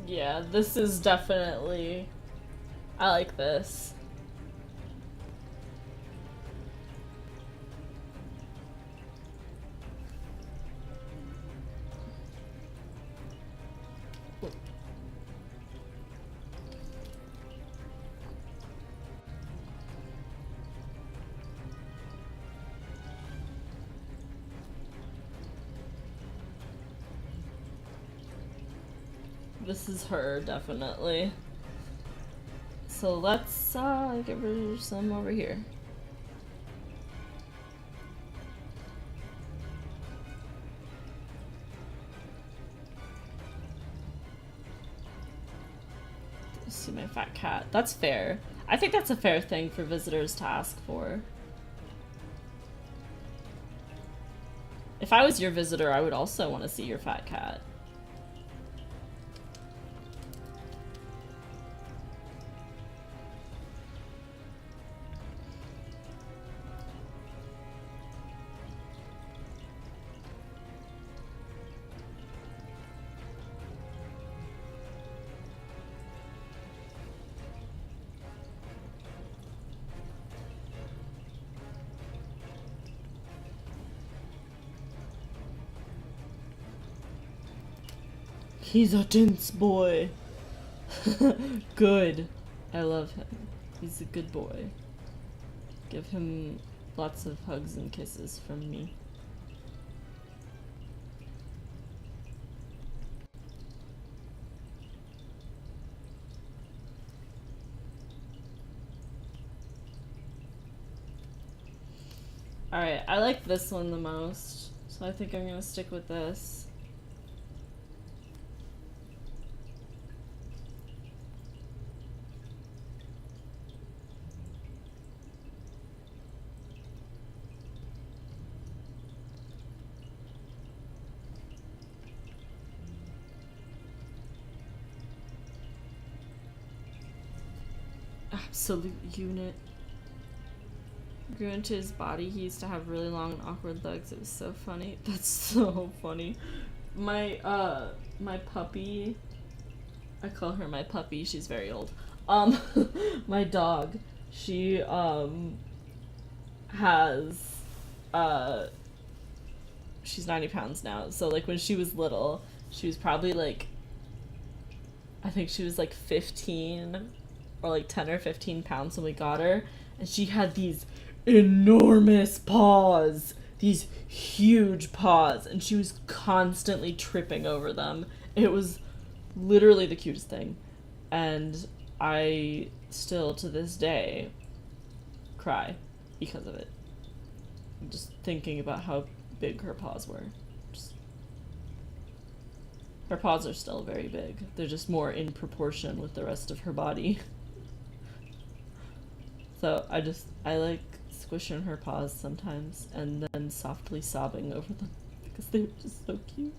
Yeah, this is definitely... I like this. This is her, definitely. So let's give her some over here. See my fat cat. That's fair. I think that's a fair thing for visitors to ask for. If I was your visitor, I would also want to see your fat cat. He's a dense boy. Good. I love him. He's a good boy. Give him lots of hugs and kisses from me. Alright, I like this one the most, so I think I'm gonna stick with this. Absolute unit. Grew into his body. He used to have really long and awkward legs. It was so funny. That's so funny. My my puppy, I call her my puppy, she's very old. My dog, she has she's 90 pounds now. So like when she was little, she was probably like, I think she was like 15 or like 10 or 15 pounds when we got her, and she had these enormous paws, these huge paws, and she was constantly tripping over them. It was literally the cutest thing, and I still to this day cry because of it. I'm just thinking about how big her paws were. Her paws are still very big. They're just more in proportion with the rest of her body. So I like squishing her paws sometimes and then softly sobbing over them because they were just so cute.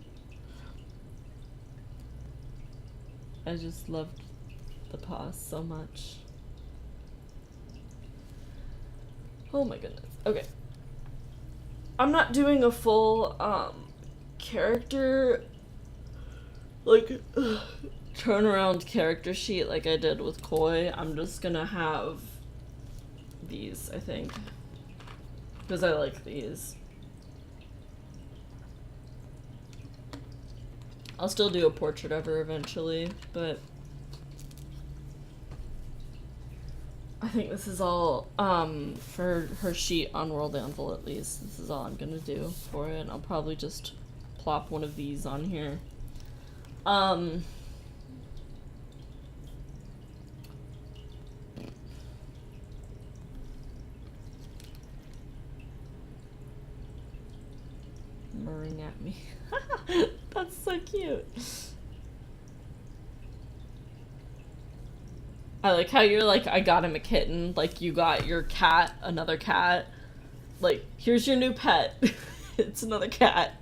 I just loved the paws so much. Oh my goodness. Okay. I'm not doing a full character like turnaround character sheet like I did with Koi. I'm just gonna have these, I think, because I like these. I'll still do a portrait of her eventually, but I think this is all for her sheet on World Anvil. At least this is all I'm gonna do for it. I'll probably just plop one of these on here. Murring at me. That's so cute. I like how you're like, I got him a kitten, like you got your cat, another cat. Like, here's your new pet. It's another cat.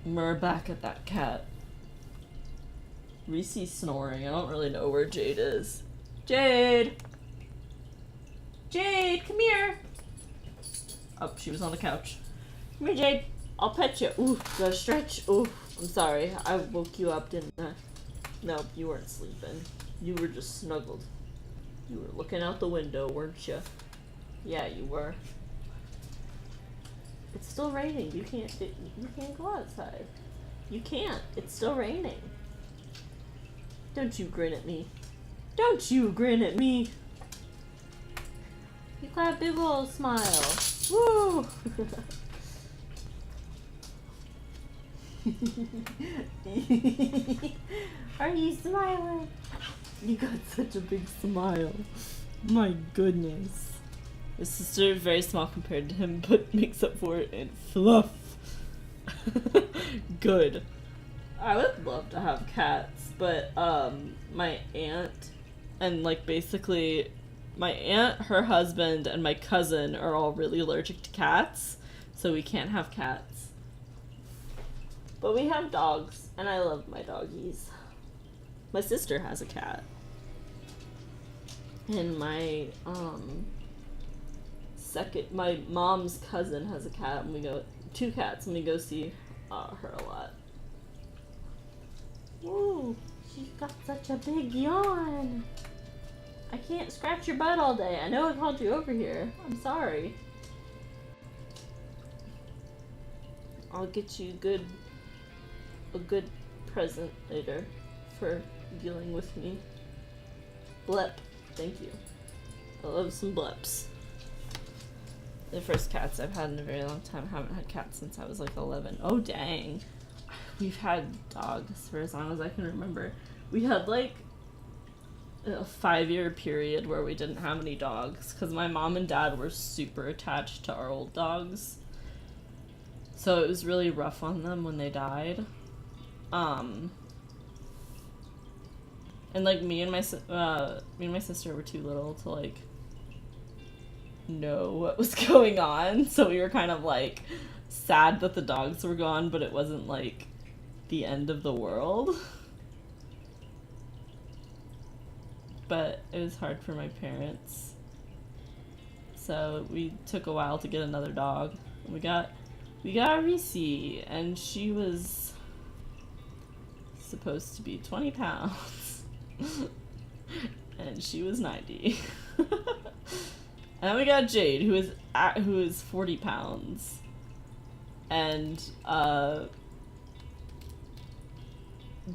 We're back at that cat. Reese's snoring. I don't really know where Jade is. Jade! Jade, come here. Oh, she was on the couch. Come here, Jade. I'll pet you. Ooh, gotta stretch. Ooh, I'm sorry. I woke you up, didn't I? No, you weren't sleeping. You were just snuggled. You were looking out the window, weren't you? Yeah, you were. It's still raining. You can't go outside. You can't. It's still raining. Don't you grin at me. Don't you grin at me. You got a big old smile. Woo! Are you smiling? You got such a big smile. My goodness. His sister is very small compared to him, but makes up for it in fluff. Good. I would love to have cats, but my aunt and like basically my aunt, her husband, and my cousin are all really allergic to cats, so we can't have cats. But we have dogs, and I love my doggies. My sister has a cat. And my my mom's cousin has a cat, and we go, 2 cats, and we go see her a lot. Ooh, she's got such a big yawn. I can't scratch your butt all day. I know I called you over here. I'm sorry. I'll get you a good present later for dealing with me. Blep. Thank you. I love some bleps. The first cats I've had in a very long time. I haven't had cats since I was like 11. Oh, dang. We've had dogs for as long as I can remember. We had like a 5-year period where we didn't have any dogs because my mom and dad were super attached to our old dogs. So it was really rough on them when they died. And like me and my sister were too little to like know what was going on, so we were kind of like sad that the dogs were gone, but it wasn't like the end of the world. But it was hard for my parents, so we took a while to get another dog. We got Reese, and she was supposed to be 20 pounds. And she was 90. And then we got Jade, who is 40 pounds. And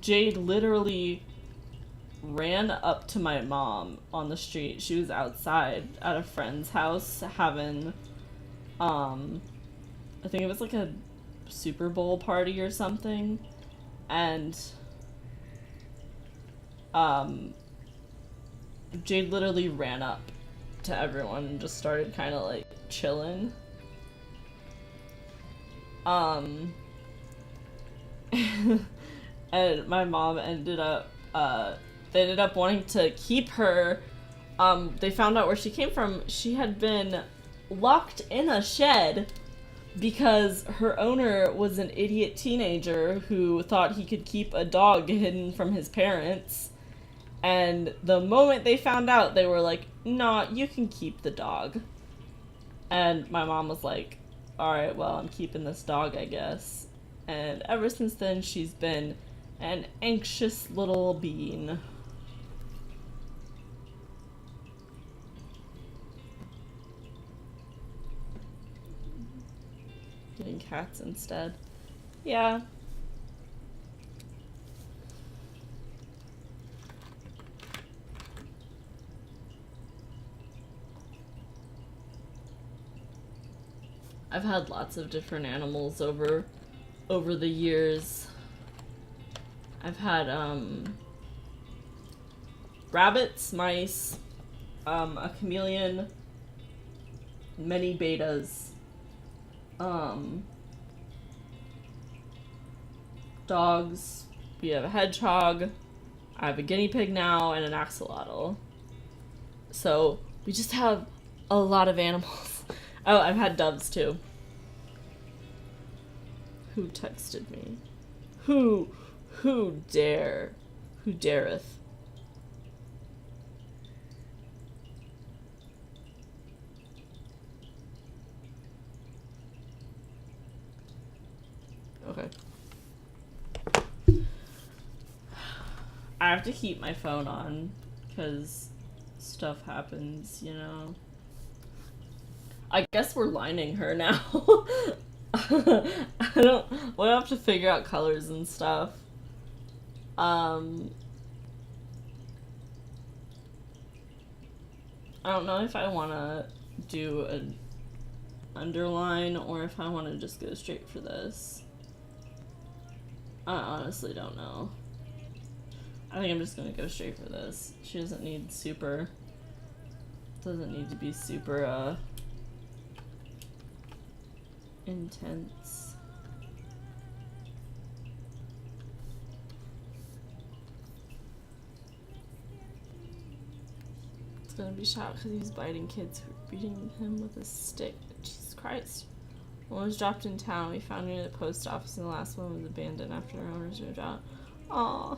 Jade literally ran up to my mom on the street. She was outside at a friend's house having I think it was like a Super Bowl party or something. And Jade literally ran up to everyone and just started kind of like chilling. And my mom ended up they ended up wanting to keep her. They found out where she came from. She had been locked in a shed because her owner was an idiot teenager who thought he could keep a dog hidden from his parents. And the moment they found out, they were like, "Nah, you can keep the dog." And my mom was like, "Alright, well, I'm keeping this dog, I guess." And ever since then, she's been an anxious little bean. Getting cats instead. Yeah. I've had lots of different animals over the years. I've had rabbits, mice, a chameleon, many betas, dogs. We have a hedgehog. I have a guinea pig now and an axolotl. So we just have a lot of animals. Oh, I've had doves too. Who texted me? Who dareth? I have to keep my phone on because stuff happens, you know. I guess we're lining her now. We'll have to figure out colors and stuff. I don't know if I want to do an underline or if I want to just go straight for this. I honestly don't know. I think I'm just gonna go straight for this. She doesn't need to be super, intense. It's gonna be shot because he's biting kids who are beating him with a stick. Jesus Christ. One was dropped in town. We found her near the post office, and the last one was abandoned after her owners moved out. Aww.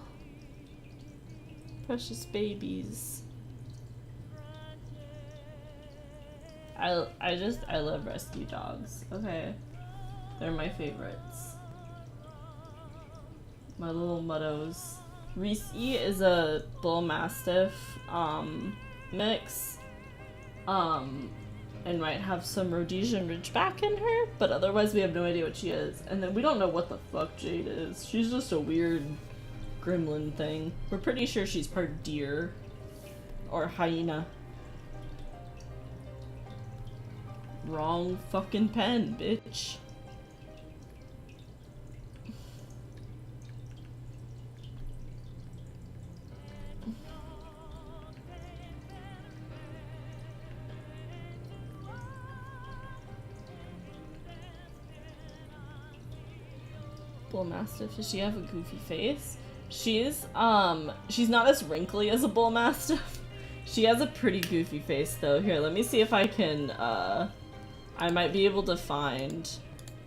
Precious babies. I love rescue dogs. Okay. They're my favorites. My little muddos. Reese is a bull mastiff, mix. And might have some Rhodesian Ridgeback in her, but otherwise we have no idea what she is. And then we don't know what the fuck Jade is. She's just a weird gremlin thing. We're pretty sure she's part deer. Or hyena. Wrong fucking pen, bitch. Bull Mastiff, does she have a goofy face? She's not as wrinkly as a Bull Mastiff. She has a pretty goofy face though. Here, let me see if I can, I might be able to find,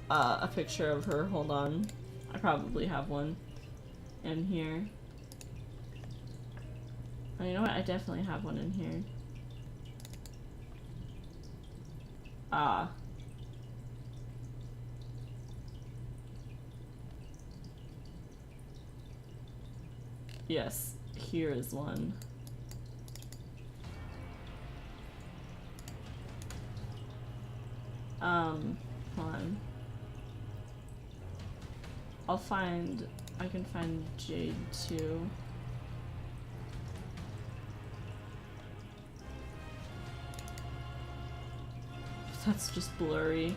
a picture of her. Hold on. I probably have one in here. Oh, you know what? I definitely have one in here. Ah. Yes, here is one. Hold on. I can find Jade too. That's just blurry.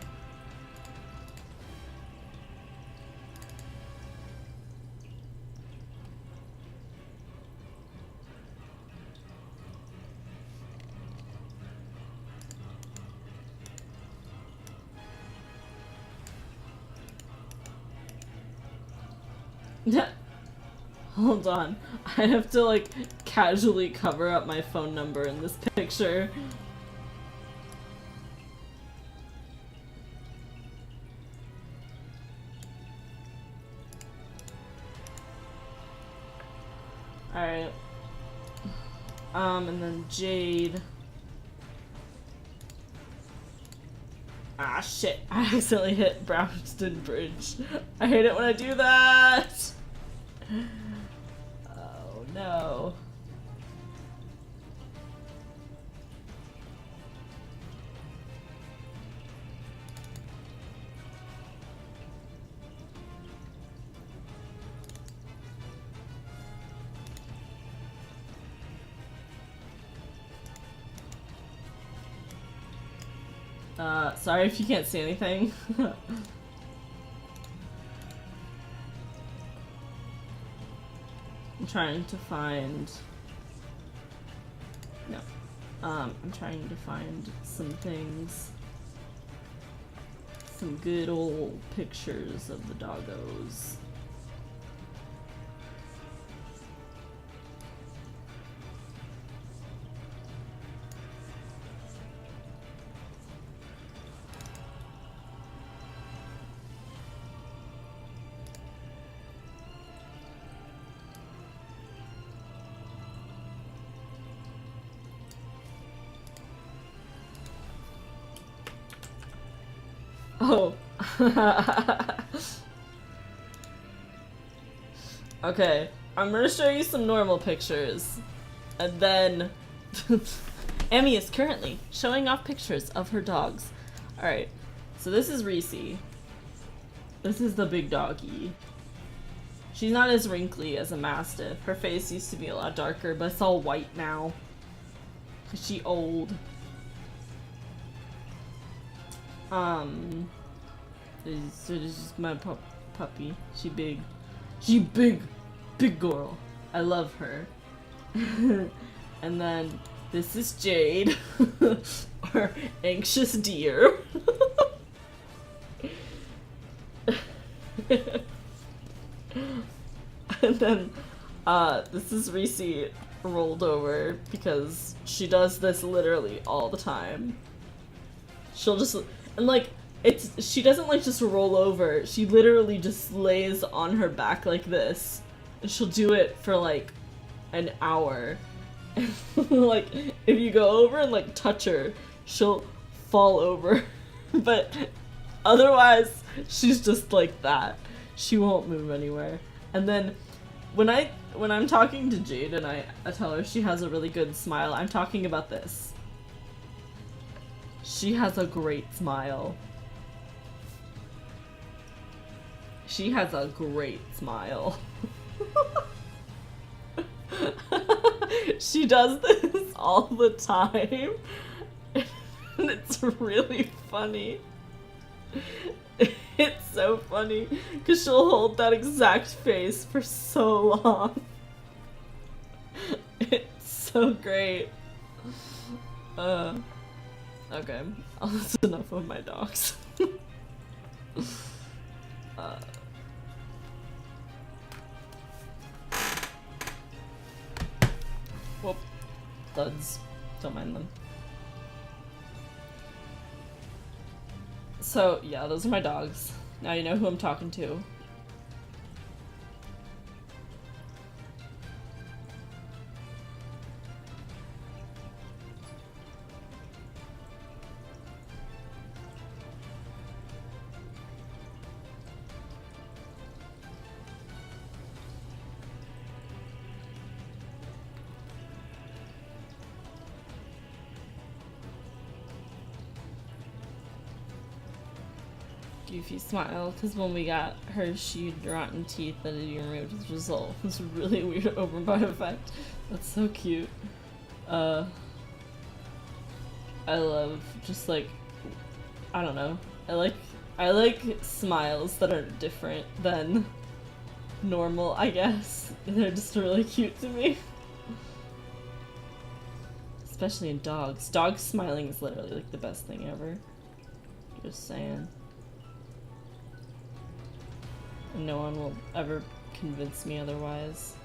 Hold on. I have to like casually cover up my phone number in this picture. Alright. And then Jade. Ah, shit. I accidentally hit Brownston Bridge. I hate it when I do that! Oh, no. Sorry if you can't see anything. I'm trying to find... No. I'm trying to find some things. Some good old pictures of the doggos. Oh. Okay. I'm gonna show you some normal pictures. And then Emmy is currently showing off pictures of her dogs. Alright, so this is Reese. This is the big doggy. She's not as wrinkly as a Mastiff. Her face used to be a lot darker, but it's all white now. Cause she old. This is my puppy. She big. She big girl. I love her. And then this is Jade, our anxious deer. And then this is Reese rolled over because she does this literally all the time. She'll just, and like, she doesn't like just roll over, she literally just lays on her back like this. And she'll do it for like an hour. Like, if you go over and like touch her, she'll fall over. But otherwise, she's just like that. She won't move anywhere. And then when I'm talking to Jade and I tell her she has a really good smile, I'm talking about this. She has a great smile. She has a great smile. She does this all the time. And it's really funny. It's so funny because she'll hold that exact face for so long. It's so great. Okay, that's enough of my dogs. Whoop. Thuds. Don't mind them. So, yeah, those are my dogs. Now you know who I'm talking to. Goofy smile, because when we got her, she had rotten teeth that had been removed as a result. It was a really weird overbite effect. That's so cute. I love just like, I don't know. I like smiles that are different than normal, I guess. They're just really cute to me. Especially in dogs. Dogs smiling is literally like the best thing ever. Just saying. And no one will ever convince me otherwise.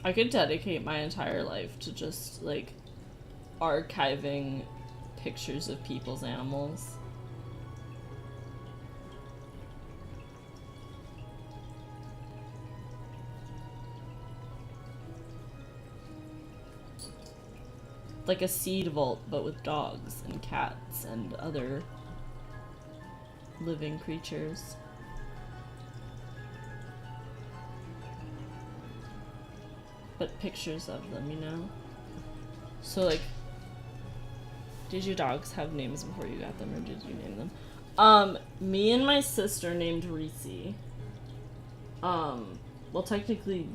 I could dedicate my entire life to just, like, archiving pictures of people's animals. Like a seed vault, but with dogs and cats and other living creatures. But pictures of them, you know? So, like, did your dogs have names before you got them, or did you name them? Me and my sister named Reese. Well, technically,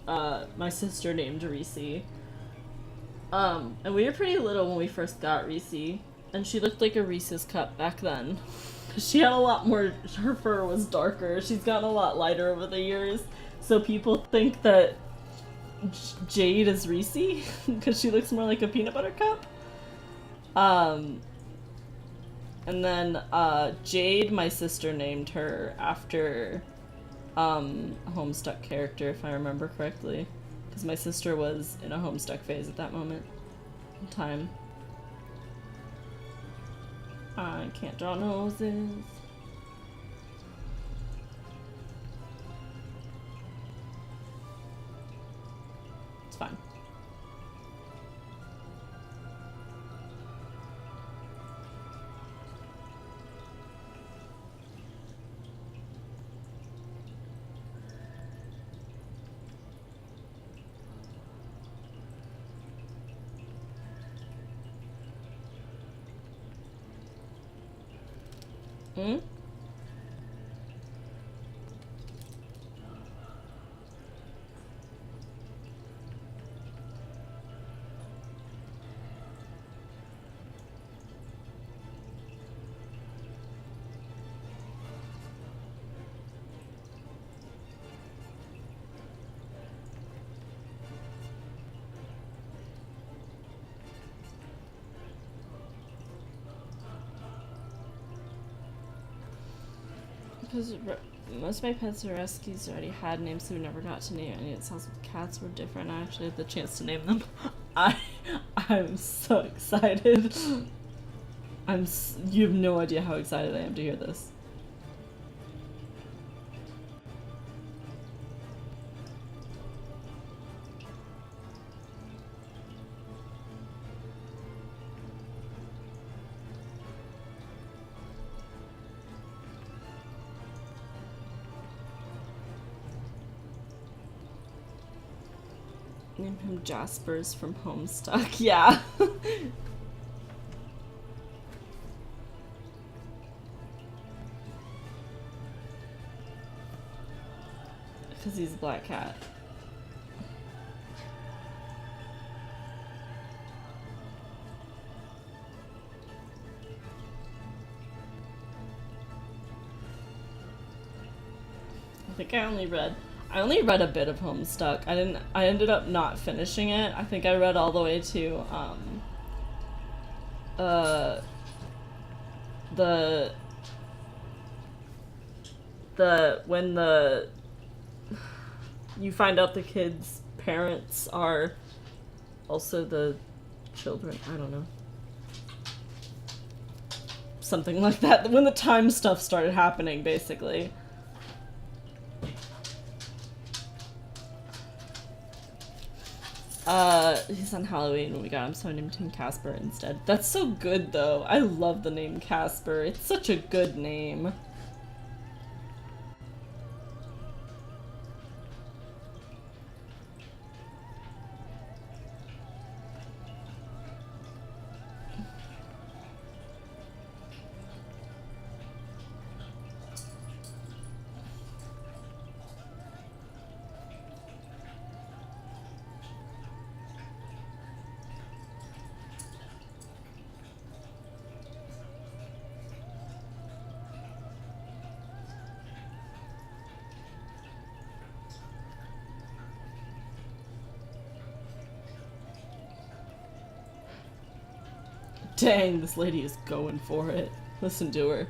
my sister named Reese. And we were pretty little when we first got Reese, and she looked like a Reese's cup back then. She had a lot more, her fur was darker. She's gotten a lot lighter over the years, so people think that Jade is Reese, because she looks more like a peanut butter cup. And then, Jade, my sister named her after, a Homestuck character, if I remember correctly. Because my sister was in a Homestuck phase at that moment in time. I can't draw noses. It's fine. Hmm? Because most of my pets are rescues already had names, so we never got to name any. It sounds like cats were different. I actually had the chance to name them. I'm so excited. You have no idea how excited I am to hear this. Name him Jaspers from Homestuck. Yeah. Because he's a black cat. I think I only read a bit of Homestuck. I ended up not finishing it. I think I read all the way to when you find out the kids' parents are also the children. I don't know. Something like that. When the time stuff started happening, basically. He's on Halloween when we got him, so I named him Casper instead. That's so good, though. I love the name Casper. It's such a good name. Dang, this lady is going for it. Listen to her.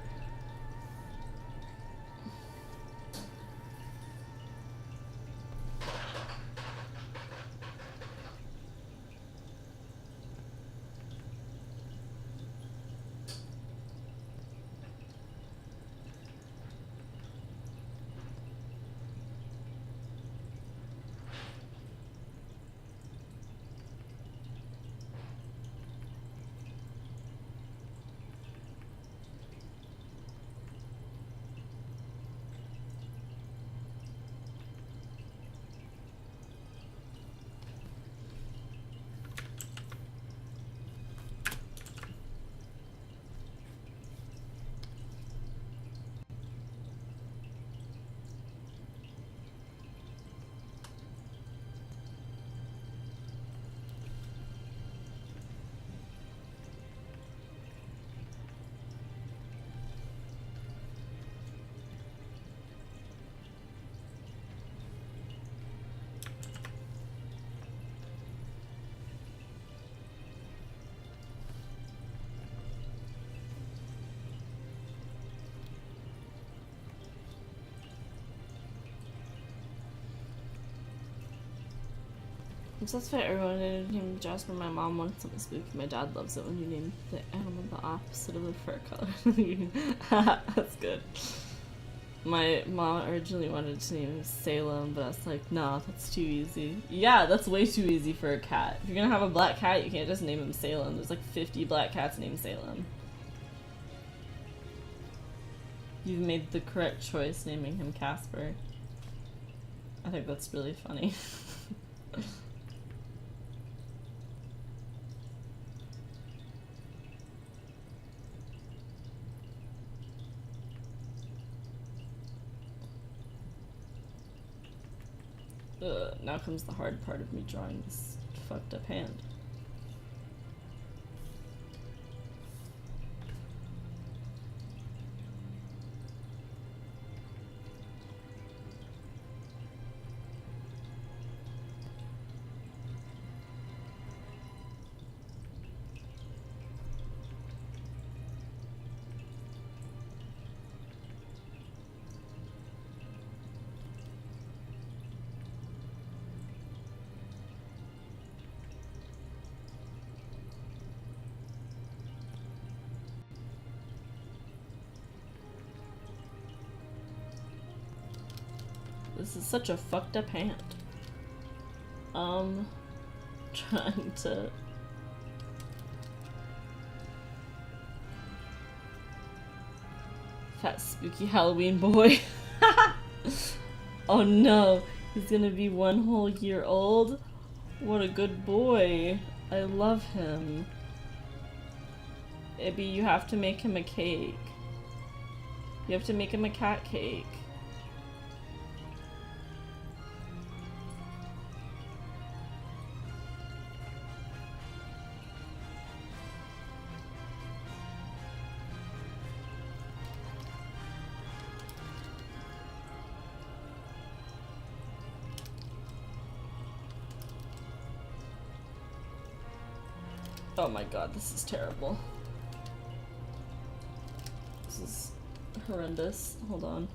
That's why everyone named him Jasper. My mom wanted something spooky. My dad loves it when you name the animal the opposite of the fur color. That's good. My mom originally wanted to name him Salem, but I was like, nah, that's too easy. Yeah, that's way too easy for a cat. If you're gonna have a black cat, you can't just name him Salem. There's like 50 black cats named Salem. You've made the correct choice naming him Casper. I think that's really funny. Now comes the hard part of me drawing this fucked up hand. This is such a fucked up hand. Trying to... Fat spooky Halloween boy. Oh no, he's gonna be 1 whole year old? What a good boy. I love him. Ibby, you have to make him a cake. You have to make him a cat cake. Oh my god, this is terrible. This is horrendous. Hold on.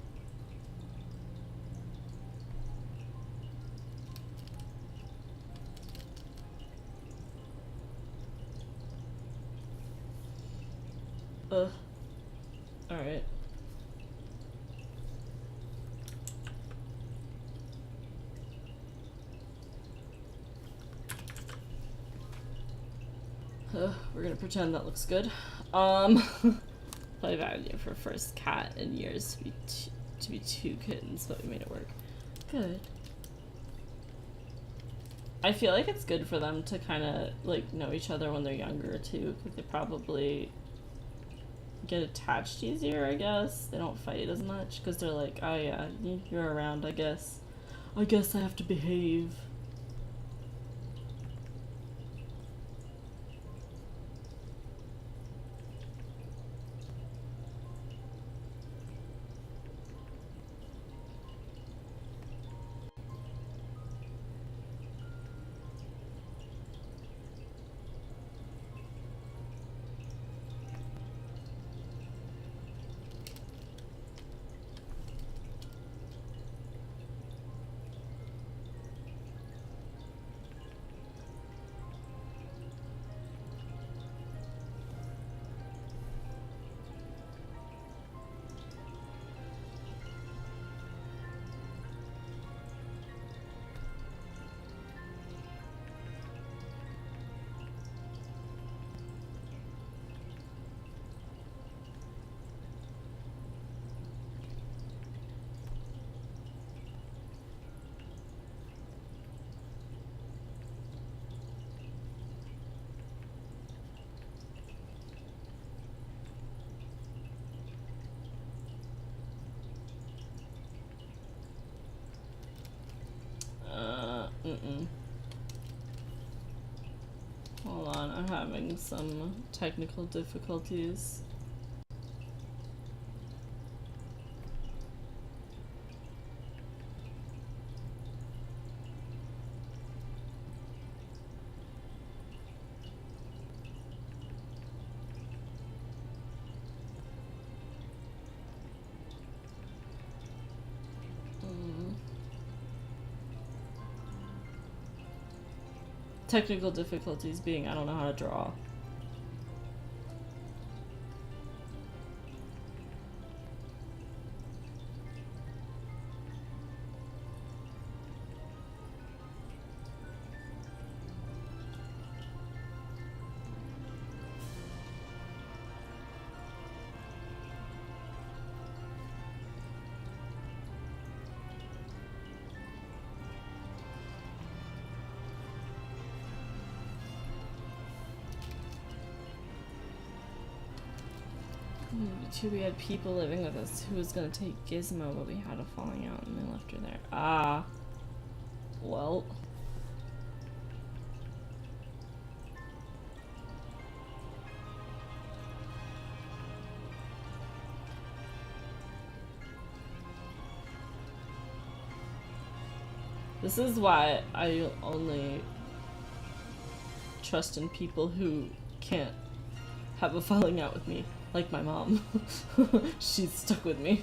Ugh. Alright. We're gonna pretend that looks good. Probably bad idea for first cat in years to be 2 kittens, but we made it work. Good. I feel like it's good for them to kind of like know each other when they're younger too, because they probably get attached easier. I guess they don't fight as much because they're like, oh yeah, you're around. I guess I have to behave. Hold on, I'm having some technical difficulties. Technical difficulties being I don't know how to draw. Too, we had people living with us who was gonna take Gizmo, but we had a falling out and they left her there. Ah. Well. This is why I only trust in people who can't have a falling out with me. Like my mom. She's stuck with me.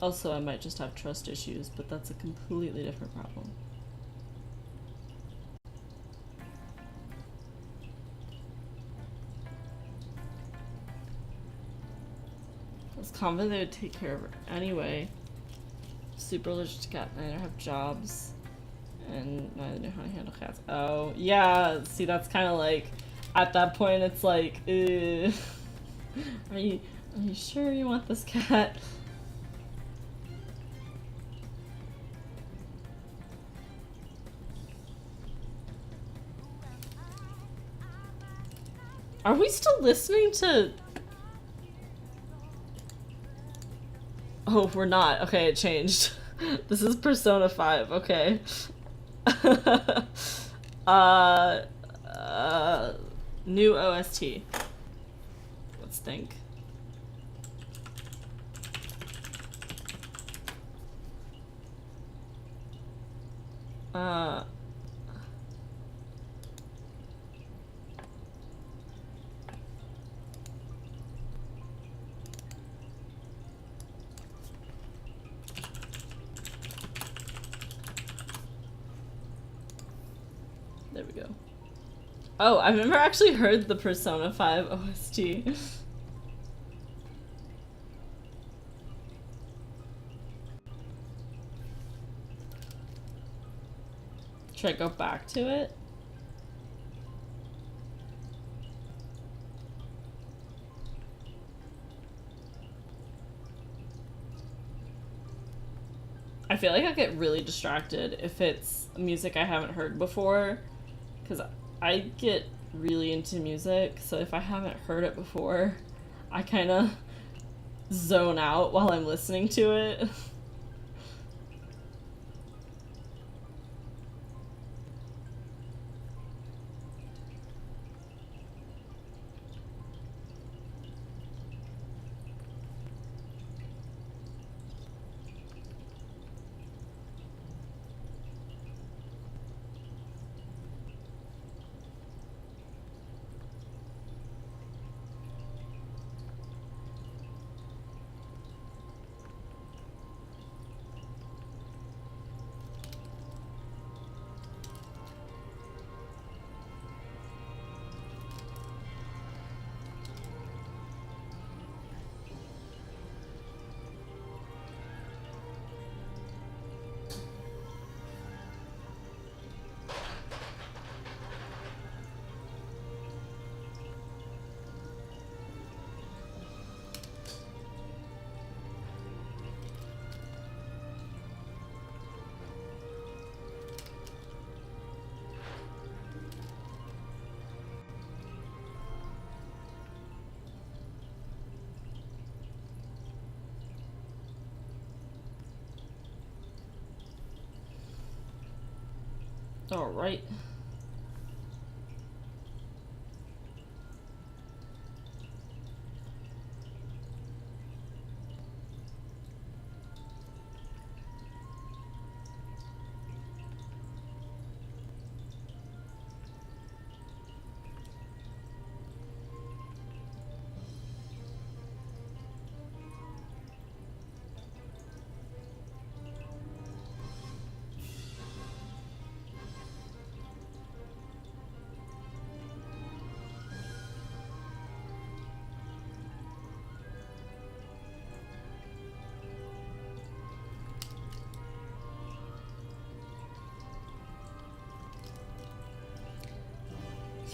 Also, I might just have trust issues, but that's a completely different problem. I was confident they would take care of her anyway. Super allergic to cats, neither have jobs, and neither know how to handle cats. Oh, yeah, see, that's kind of like, at that point, it's like, are you sure you want this cat? Are we still listening to... Oh, we're not. Okay, it changed. This is Persona 5, okay. New OST. Let's think. There we go. Oh, I've never actually heard the Persona 5 OST. Should I go back to it? I feel like I get really distracted if it's music I haven't heard before, because I get really into music, so if I haven't heard it before, I kind of zone out while I'm listening to it. All right.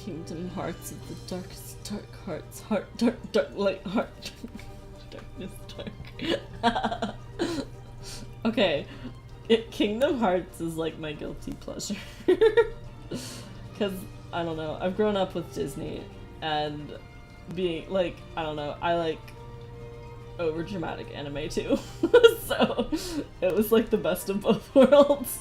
Kingdom Hearts of the darkest dark hearts, heart dark dark light heart, darkness dark. Okay, Kingdom Hearts is like my guilty pleasure. Because, I don't know, I've grown up with Disney, and being, like, I don't know, I like over-dramatic anime too. So, it was like the best of both worlds.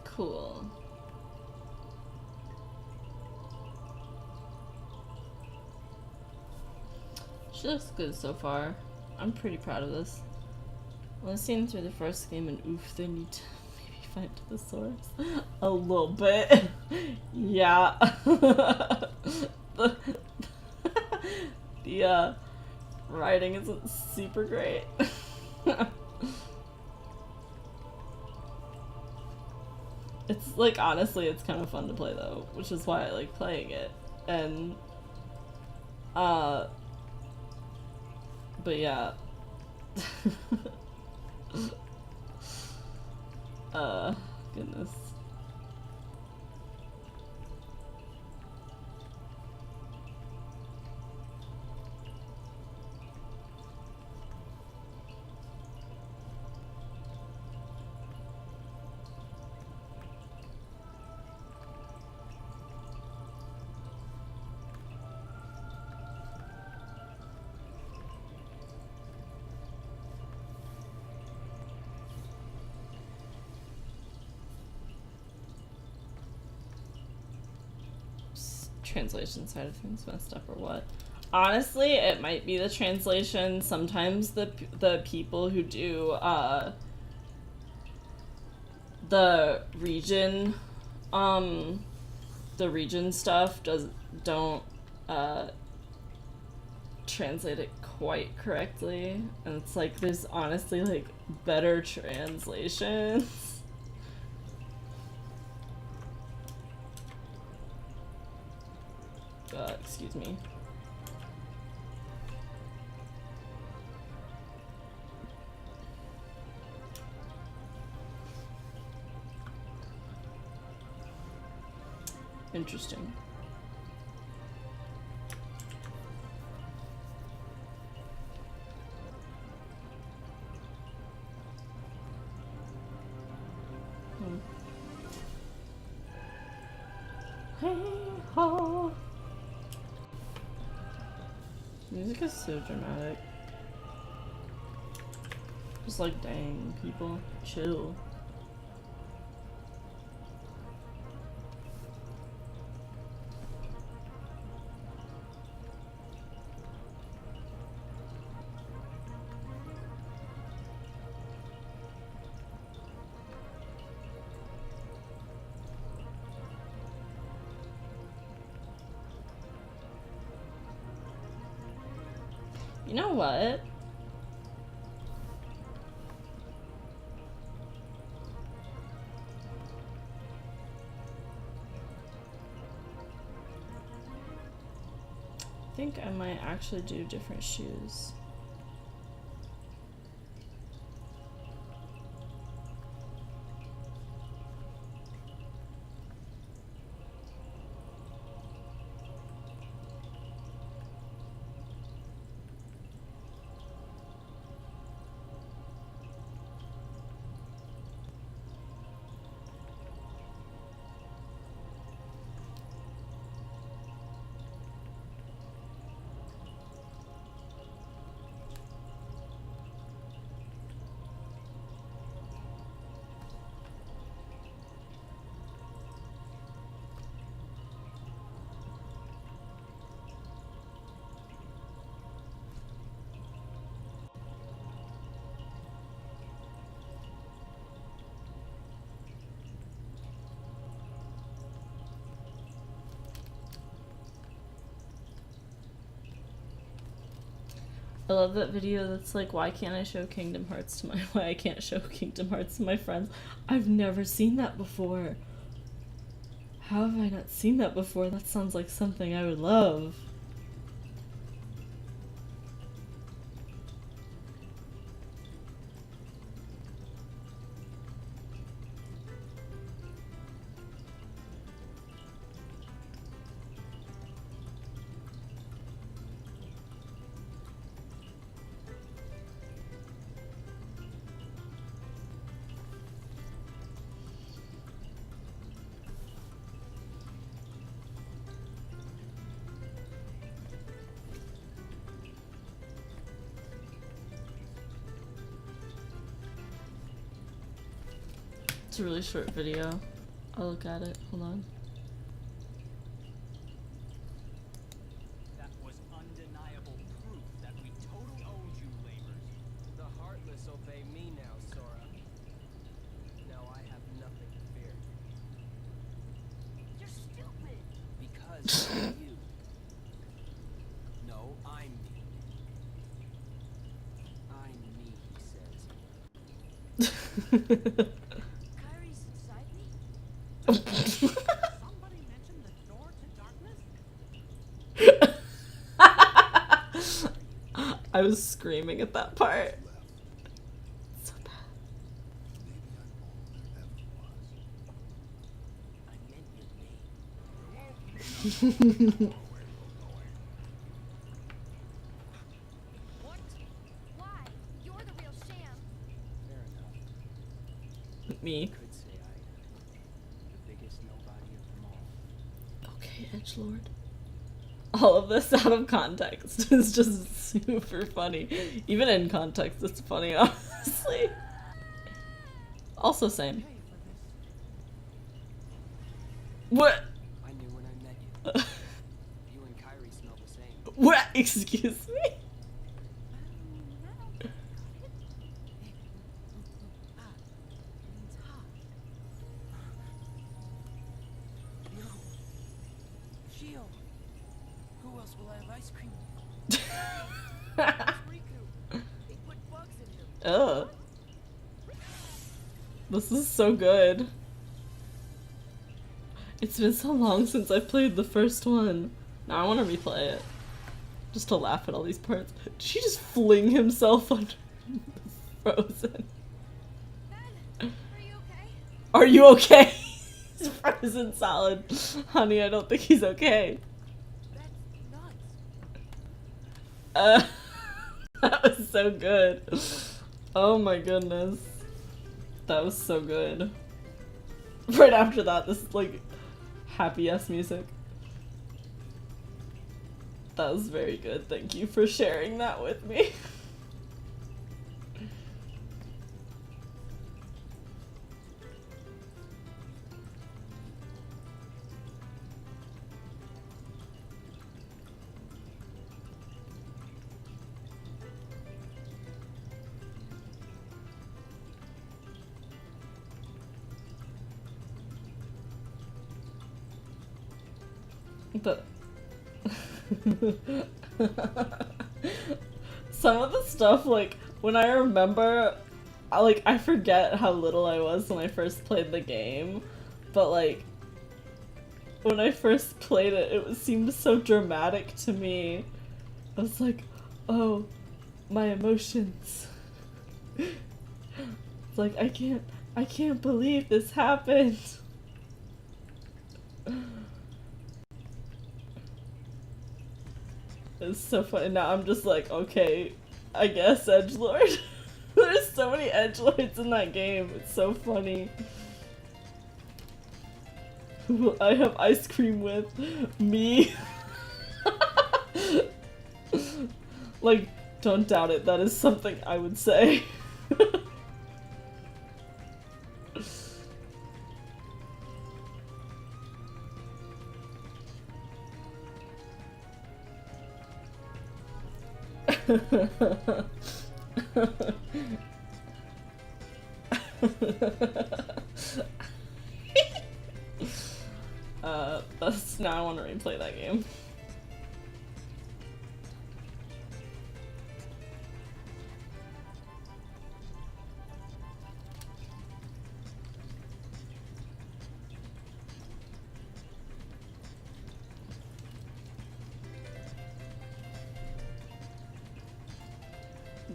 Cool. She looks good so far. I'm pretty proud of this. Well, I've seen through the first game, and oof, they need to maybe find the source a little bit. Yeah. The writing isn't super great. It's like, honestly, it's kind of fun to play though, which is why I like playing it. And but yeah. Goodness. Translation side of things messed up or what? Honestly, it might be the translation. Sometimes the people who do the region stuff don't translate it quite correctly, and it's like there's honestly like better translations. Excuse me. Interesting. Hey ho. Music is so dramatic. Just like, dang, people, chill. You know what? I think I might actually do different shoes. I love that video that's like, why can't I show Kingdom Hearts to why I can't show Kingdom Hearts to my friends? I've never seen that before. How have I not seen that before? That sounds like something I would love. It's a really short video. I'll look at it. Hold on. That was undeniable proof that we totally owed you, labors. The heartless obey me now, Sora. Now I have nothing to fear. You're stupid. Because of you. No, I'm me. I'm me, he says. Kyrie's inside me? Somebody mentioned the door to darkness? I was screaming at that part. So bad. I meant your name. What? Why? You're the real sham. Fair enough. Me. Could say I am the biggest nobody of them all. Okay, edgelord. All of this out of context is just super funny. Even in context, it's funny, honestly. Also, same. What? I knew when I met you. You and Kyrie smell the same. What? Excuse me? No. Shio. Who else will I have ice cream with? Riku. They put bugs in him. Ugh. This is so good. It's been so long since I played the first one. Now I want to replay it. Just to laugh at all these parts. Did he just fling himself under Frozen? Ben, are you okay? Are you okay? He's frozen solid. Honey, I don't think he's okay. That's nuts. That was so good. Oh my goodness. That was so good. Right after that, this like happy ass music. That was very good. Thank you for sharing that with me. But some of the stuff, like, when I remember, I forget how little I was when I first played the game, but, like, when I first played it, it seemed so dramatic to me. I was like, oh, my emotions. It's like, I can't believe this happened. It's so funny. Now I'm just like, okay, I guess edgelord. There's so many edgelords in that game. It's so funny. Who will I have ice cream with? Me. Like, don't doubt it. That is something I would say. Now I want to replay that game.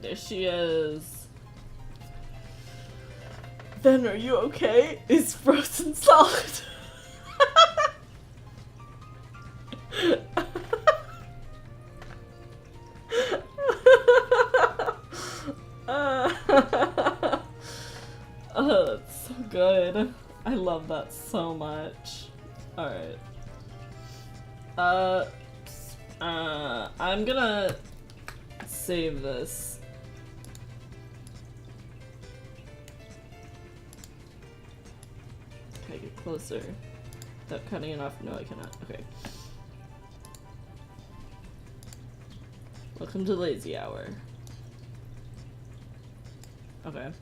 There she is. Then are you okay? Is frozen solid. Oh, that's so good. I love that so much. Alright. I'm gonna save this. Can I get closer without cutting it off? No, I cannot. Okay. Welcome to Lazy Hour. Okay.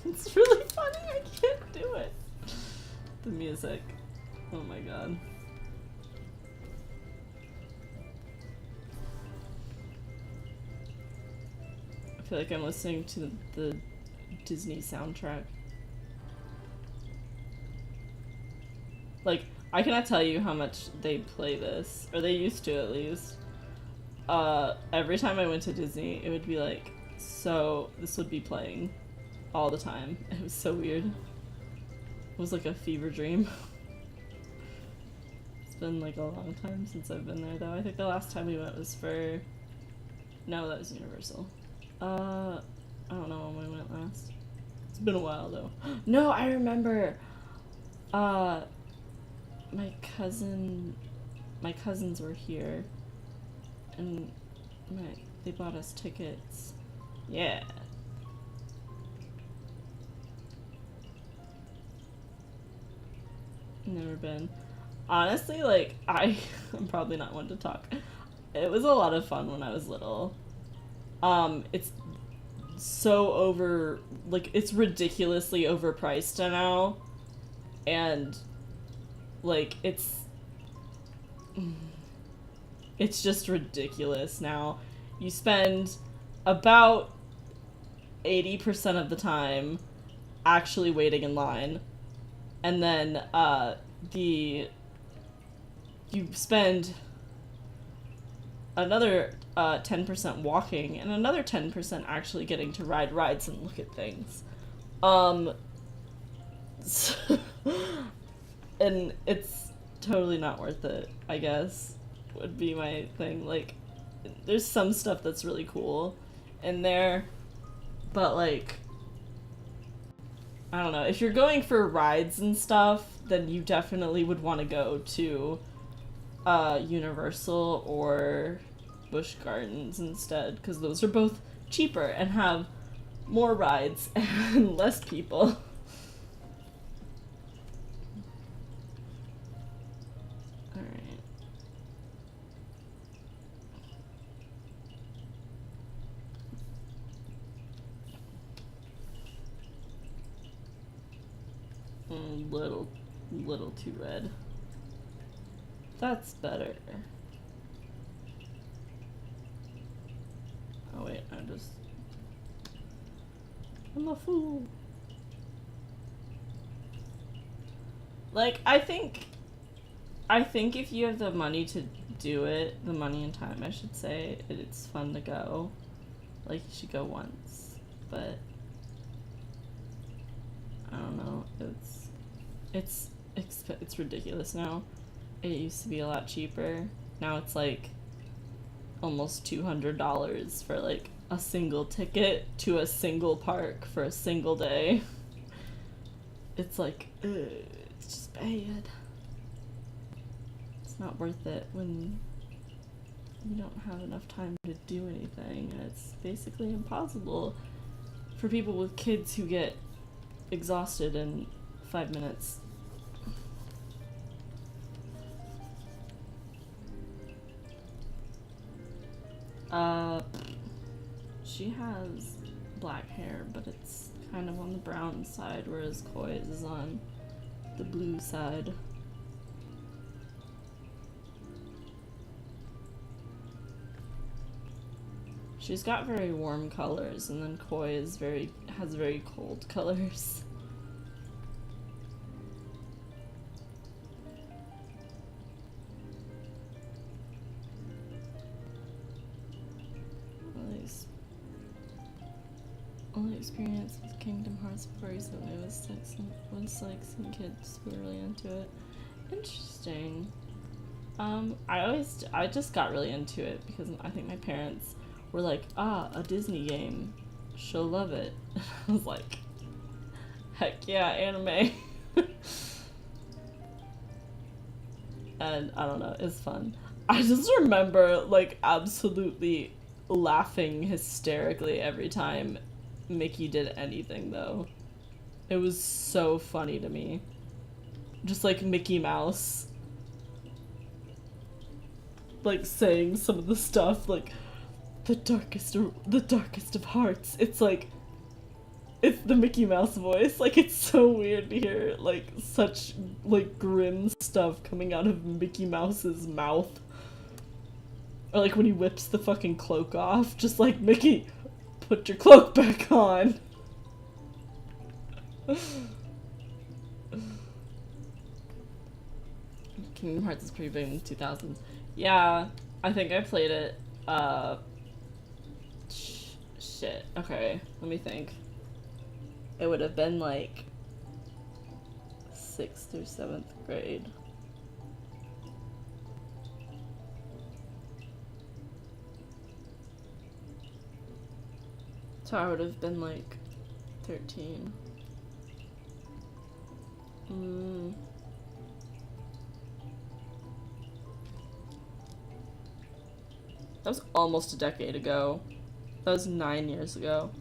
It's really funny, I can't do it. The music. Oh my god. I feel like I'm listening to the Disney soundtrack. Like, I cannot tell you how much they play this, or they used to at least. Every time I went to Disney, it would be like, so this would be playing all the time. It was so weird. It was like a fever dream. It's been like a long time since I've been there though. I think the last time we went was for... No, that was Universal. I don't know when we went last. It's been a while though. No, I remember! My cousins were here. And they bought us tickets. Yeah. Never been. Honestly, like, I'm probably not one to talk. It was a lot of fun when I was little. It's so it's ridiculously overpriced now. And, like, it's just ridiculous now. You spend about 80% of the time actually waiting in line. And then, you spend another 10% walking and another 10% actually getting to ride rides and look at things. And it's totally not worth it, I guess, would be my thing. Like, there's some stuff that's really cool in there, but like, I don't know, if you're going for rides and stuff, then you definitely would want to go to Universal or Busch Gardens instead, because those are both cheaper and have more rides and less people. Alright. Little too red. That's better. Oh wait, I'm a fool. Like, I think if you have the money to do it, the money and time, I should say, it's fun to go. Like, you should go once, but I don't know, it's ridiculous now. It used to be a lot cheaper. Now it's like almost $200 for like a single ticket to a single park for a single day. It's like, it's just bad. It's not worth it when you don't have enough time to do anything, and it's basically impossible for people with kids who get exhausted in 5 minutes. She has black hair, but it's kind of on the brown side, whereas Koi's is on the blue side. She's got very warm colors, and then Koi has very cold colors. Only experience with Kingdom Hearts recently was like some kids who were really into it. Interesting. I just got really into it because I think my parents were like, a Disney game, she'll love it. I was like, heck yeah, anime. And I don't know, it's fun. I just remember like absolutely laughing hysterically every time Mickey did anything, though. It was so funny to me. Just like Mickey Mouse, like saying some of the stuff, like the darkest of hearts. It's like, it's the Mickey Mouse voice. Like, it's so weird to hear like such like grim stuff coming out of Mickey Mouse's mouth. Or like when he whips the fucking cloak off, just like, Mickey, put your cloak back on. Kingdom Hearts is pretty big in the 2000s. Yeah, I think I played it, shit, okay, let me think. It would have been like 6th or 7th grade. So I would have been like 13. That was almost a decade ago. That was 9 years ago.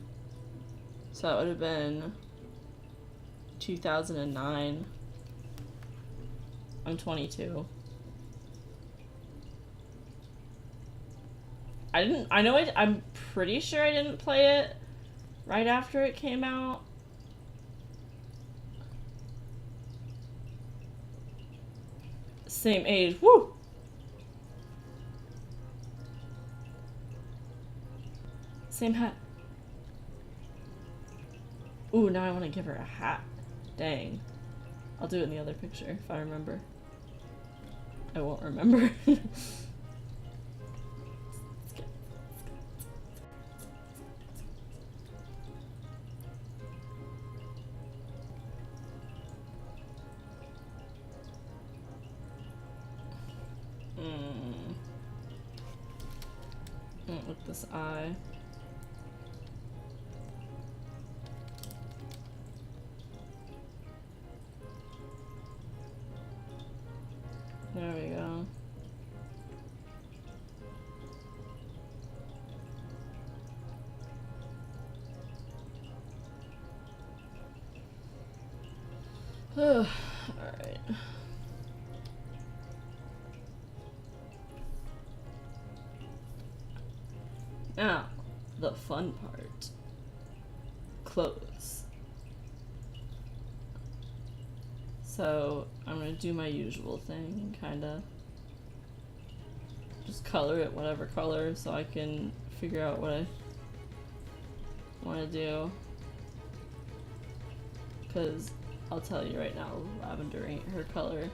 So that would have been 2009. I'm 22. I'm pretty sure I didn't play it right after it came out. Same age, woo! Same hat. Ooh, now I want to give her a hat. Dang. I'll do it in the other picture if I remember. I won't remember. With this eye. There we go. Alright. Now, the fun part. Clothes. So, I'm gonna do my usual thing, kinda. Just color it whatever color so I can figure out what I want to do. Because I'll tell you right now, lavender ain't her color.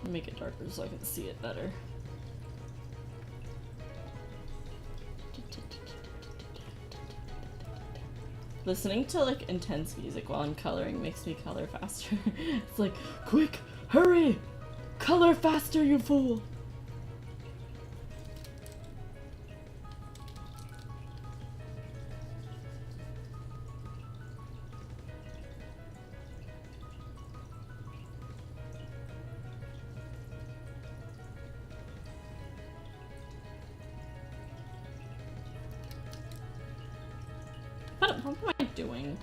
I'll make it darker so I can see it better. Listening to like intense music while I'm coloring makes me color faster. It's like, quick, hurry! Color faster, you fool! What am I doing?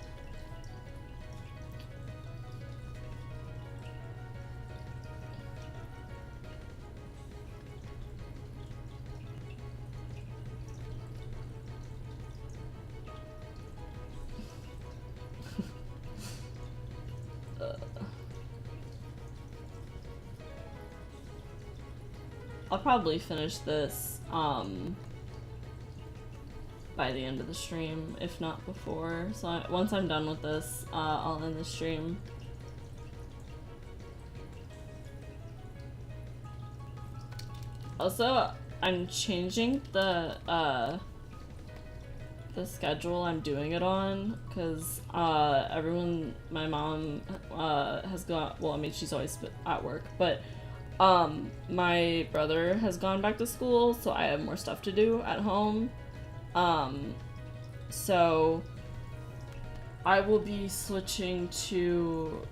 I'll probably finish this by the end of the stream, if not before. So once I'm done with this, I'll end the stream. Also, I'm changing the schedule I'm doing it on, because everyone, my mom has got, well, I mean, she's always at work, but my brother has gone back to school, so I have more stuff to do at home. So I will be switching to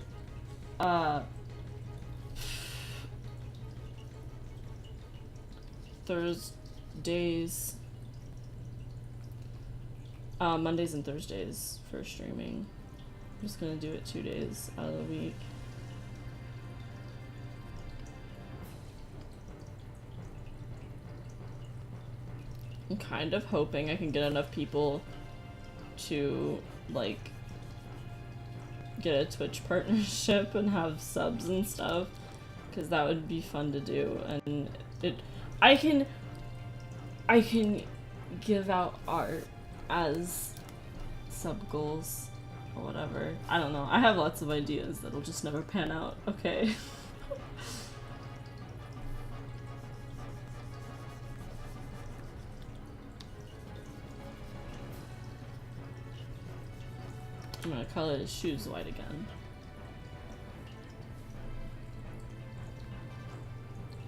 Thursdays, Mondays and Thursdays for streaming. I'm just gonna do it 2 days out of the week. I'm kind of hoping I can get enough people to, like, get a Twitch partnership and have subs and stuff, because that would be fun to do, and I can give out art as sub goals or whatever. I don't know. I have lots of ideas that'll just never pan out, okay? I'm gonna color his shoes white again.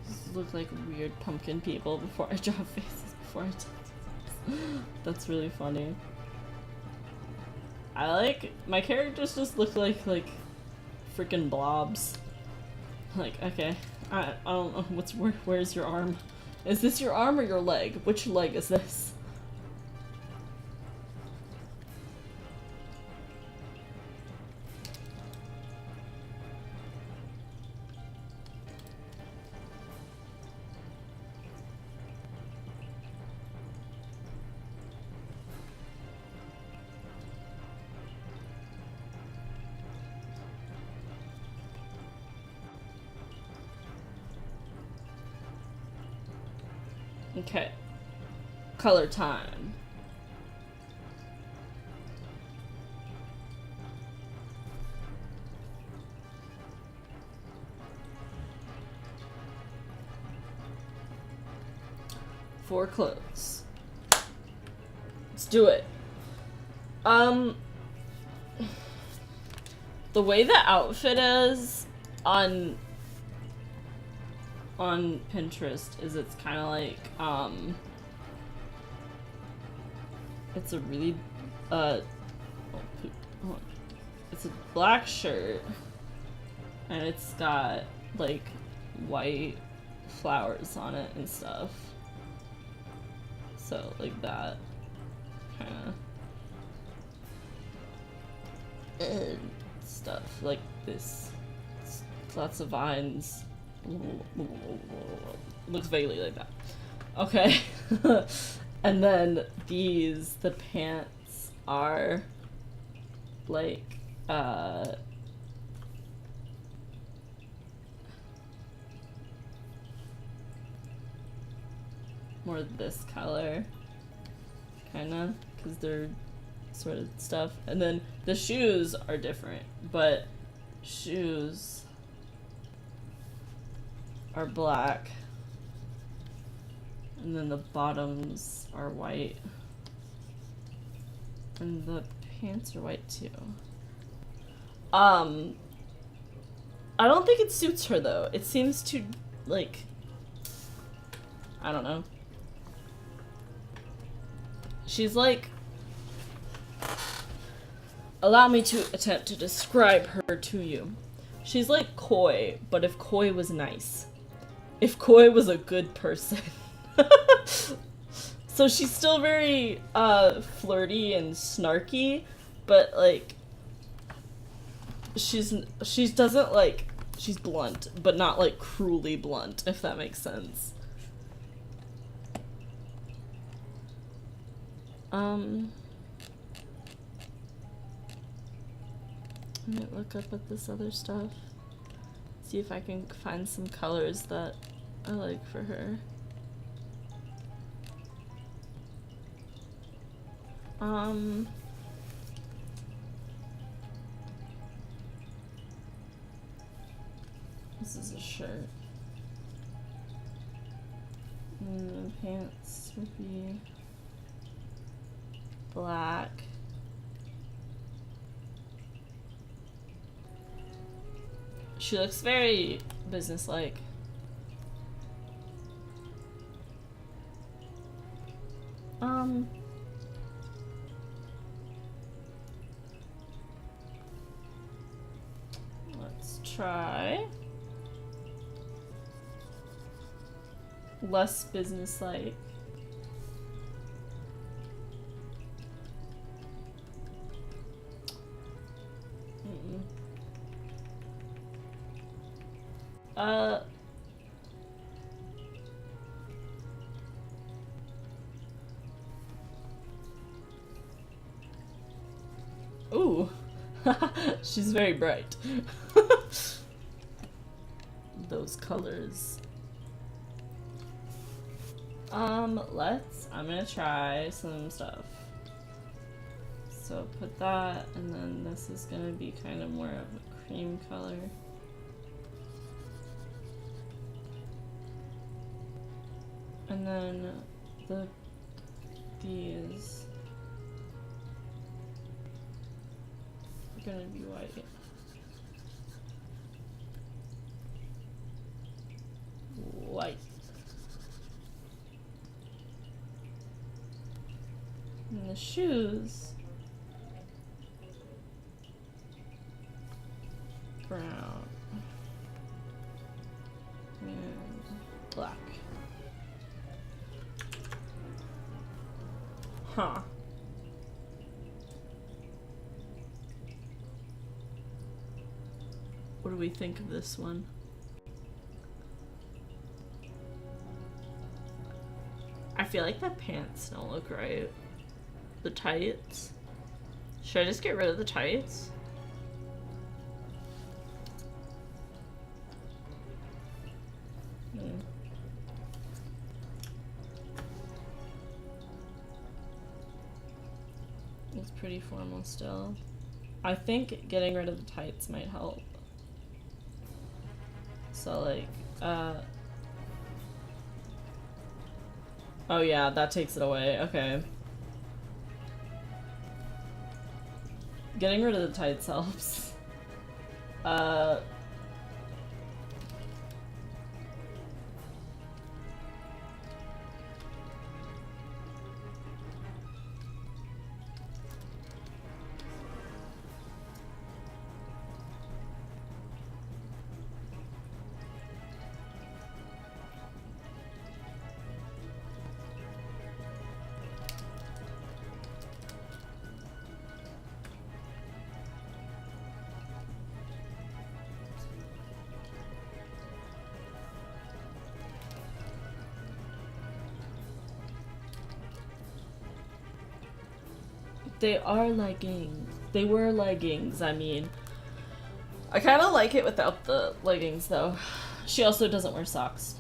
These look like weird pumpkin people before I draw faces before I do this. That's really funny. I like, my characters just look like freaking blobs. Like, okay, I don't know, where's your arm? Is this your arm or your leg? Which leg is this? Okay. Color time. For clothes. Let's do it. The way the outfit is on Pinterest is it's kind of like, it's a really, it's a black shirt, and it's got, like, white flowers on it and stuff. So, like that, kinda, and stuff. Like, this. Lots of vines. Looks vaguely like that. Okay. And then these, the pants are like, more this color, kinda, because they're sort of stuff. And then the shoes are different, but shoes are black. And then the bottoms are white. And the pants are white too. I don't think it suits her though. It seems to, like, I don't know. She's like, allow me to attempt to describe her to you. She's like Koi, but if Koi was nice. If Koi was a good person. So she's still very flirty and snarky, but like she's doesn't like, she's blunt, but not like cruelly blunt, if that makes sense. I might look up at this other stuff. See if I can find some colors that I like for her. This is a shirt. And the pants would be black. She looks very businesslike. Let's try less businesslike. Ooh. She's very bright. Those colors. I'm gonna try some stuff. So put that, and then this is gonna be kind of more of a cream color. And then these are gonna be white. White. And the shoes, brown and black. Huh. What do we think of this one? I feel like the pants don't look right. The tights. Should I just get rid of the tights? It's pretty formal still. I think getting rid of the tights might help. So like, oh yeah, that takes it away. Okay. Getting rid of the tights helps. They are leggings. They were leggings, I mean. I kind of like it without the leggings, though. She also doesn't wear socks.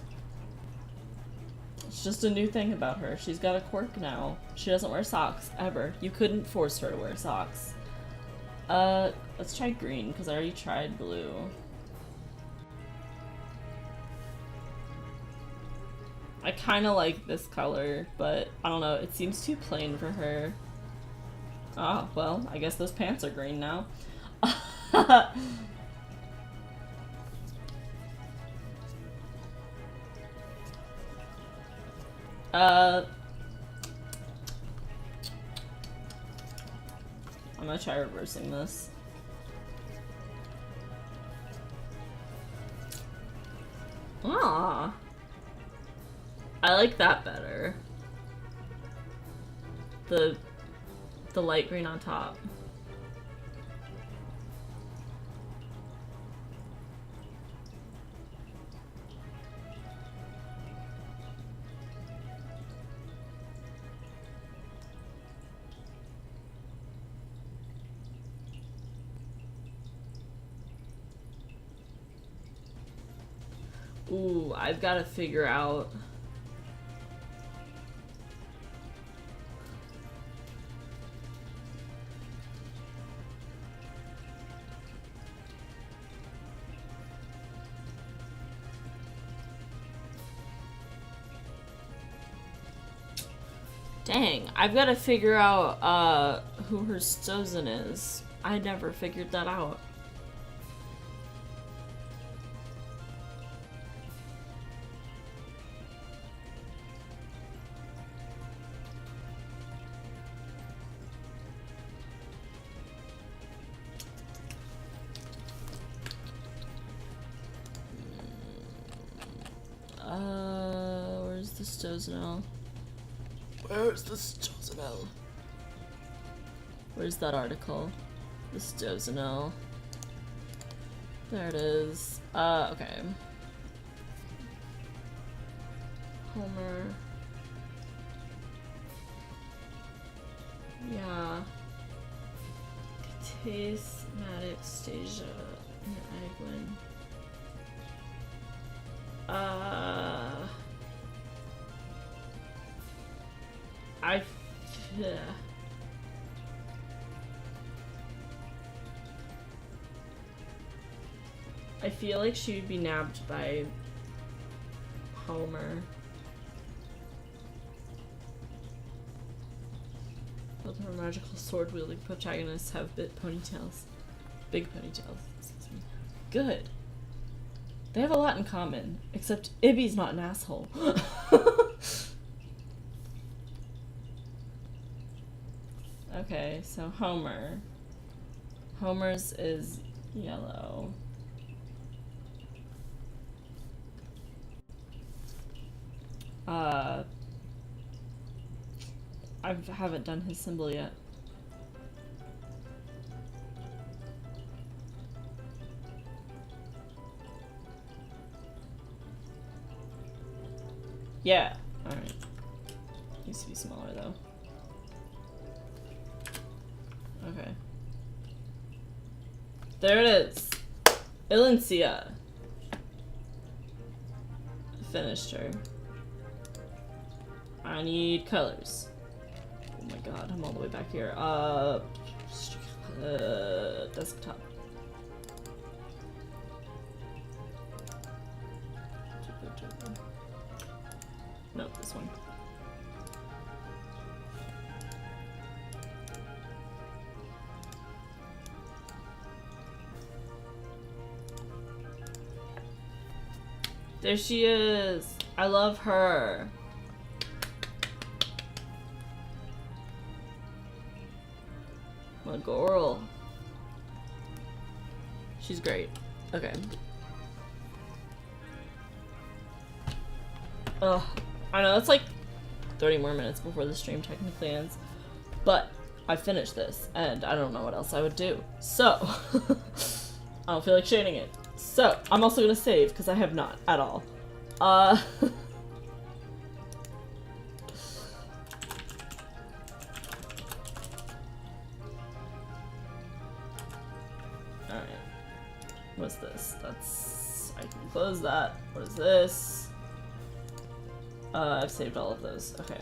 It's just a new thing about her. She's got a quirk now. She doesn't wear socks, ever. You couldn't force her to wear socks. Let's try green, because I already tried blue. I kind of like this color, but I don't know, it seems too plain for her. Ah, well, I guess those pants are green now. I'm gonna try reversing this. Ah, I like that better. The light green on top. Ooh, I've got to figure out. Dang, I've got to figure out who her Stozen is. I never figured that out. Where's the Stozenel? Where's the Stozenel? Where's that article? The Stozenel. There it is. Okay. Homer. Yeah. Catace, Maddox, Stasia, and Egwin. I feel like she would be nabbed by Homer. Both of our magical sword-wielding protagonists have big ponytails. Excuse me. Good. They have a lot in common, except Ibby's not an asshole. Okay, so Homer. Homer's is yellow. I haven't done his symbol yet. Yeah, alright. Needs to be smaller though. Okay. There it is. Elincia. Finished her. I need colors. Oh my god, I'm all the way back here. Desktop. No, this one. There she is. I love her. My girl. She's great. Okay. Ugh. I know, it's like 30 more minutes before the stream technically ends. But I finished this, and I don't know what else I would do. So, I don't feel like shading it. So, I'm also gonna save, because I have not, at all. close that. What is this? I've saved all of those. Okay.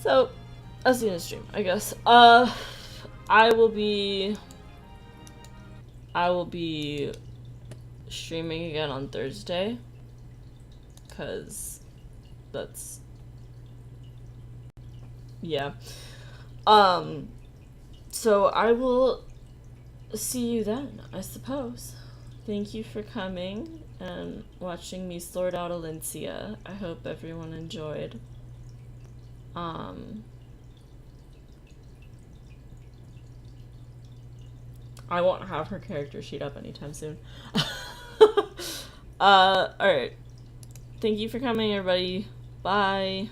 So, I'll see you in the stream, I guess. I will be streaming again on Thursday. Cause that's, yeah. So I will see you then, I suppose. Thank you for coming and watching me sort out Elincia. I hope everyone enjoyed. I won't have her character sheet up anytime soon. Alright. Thank you for coming, everybody. Bye.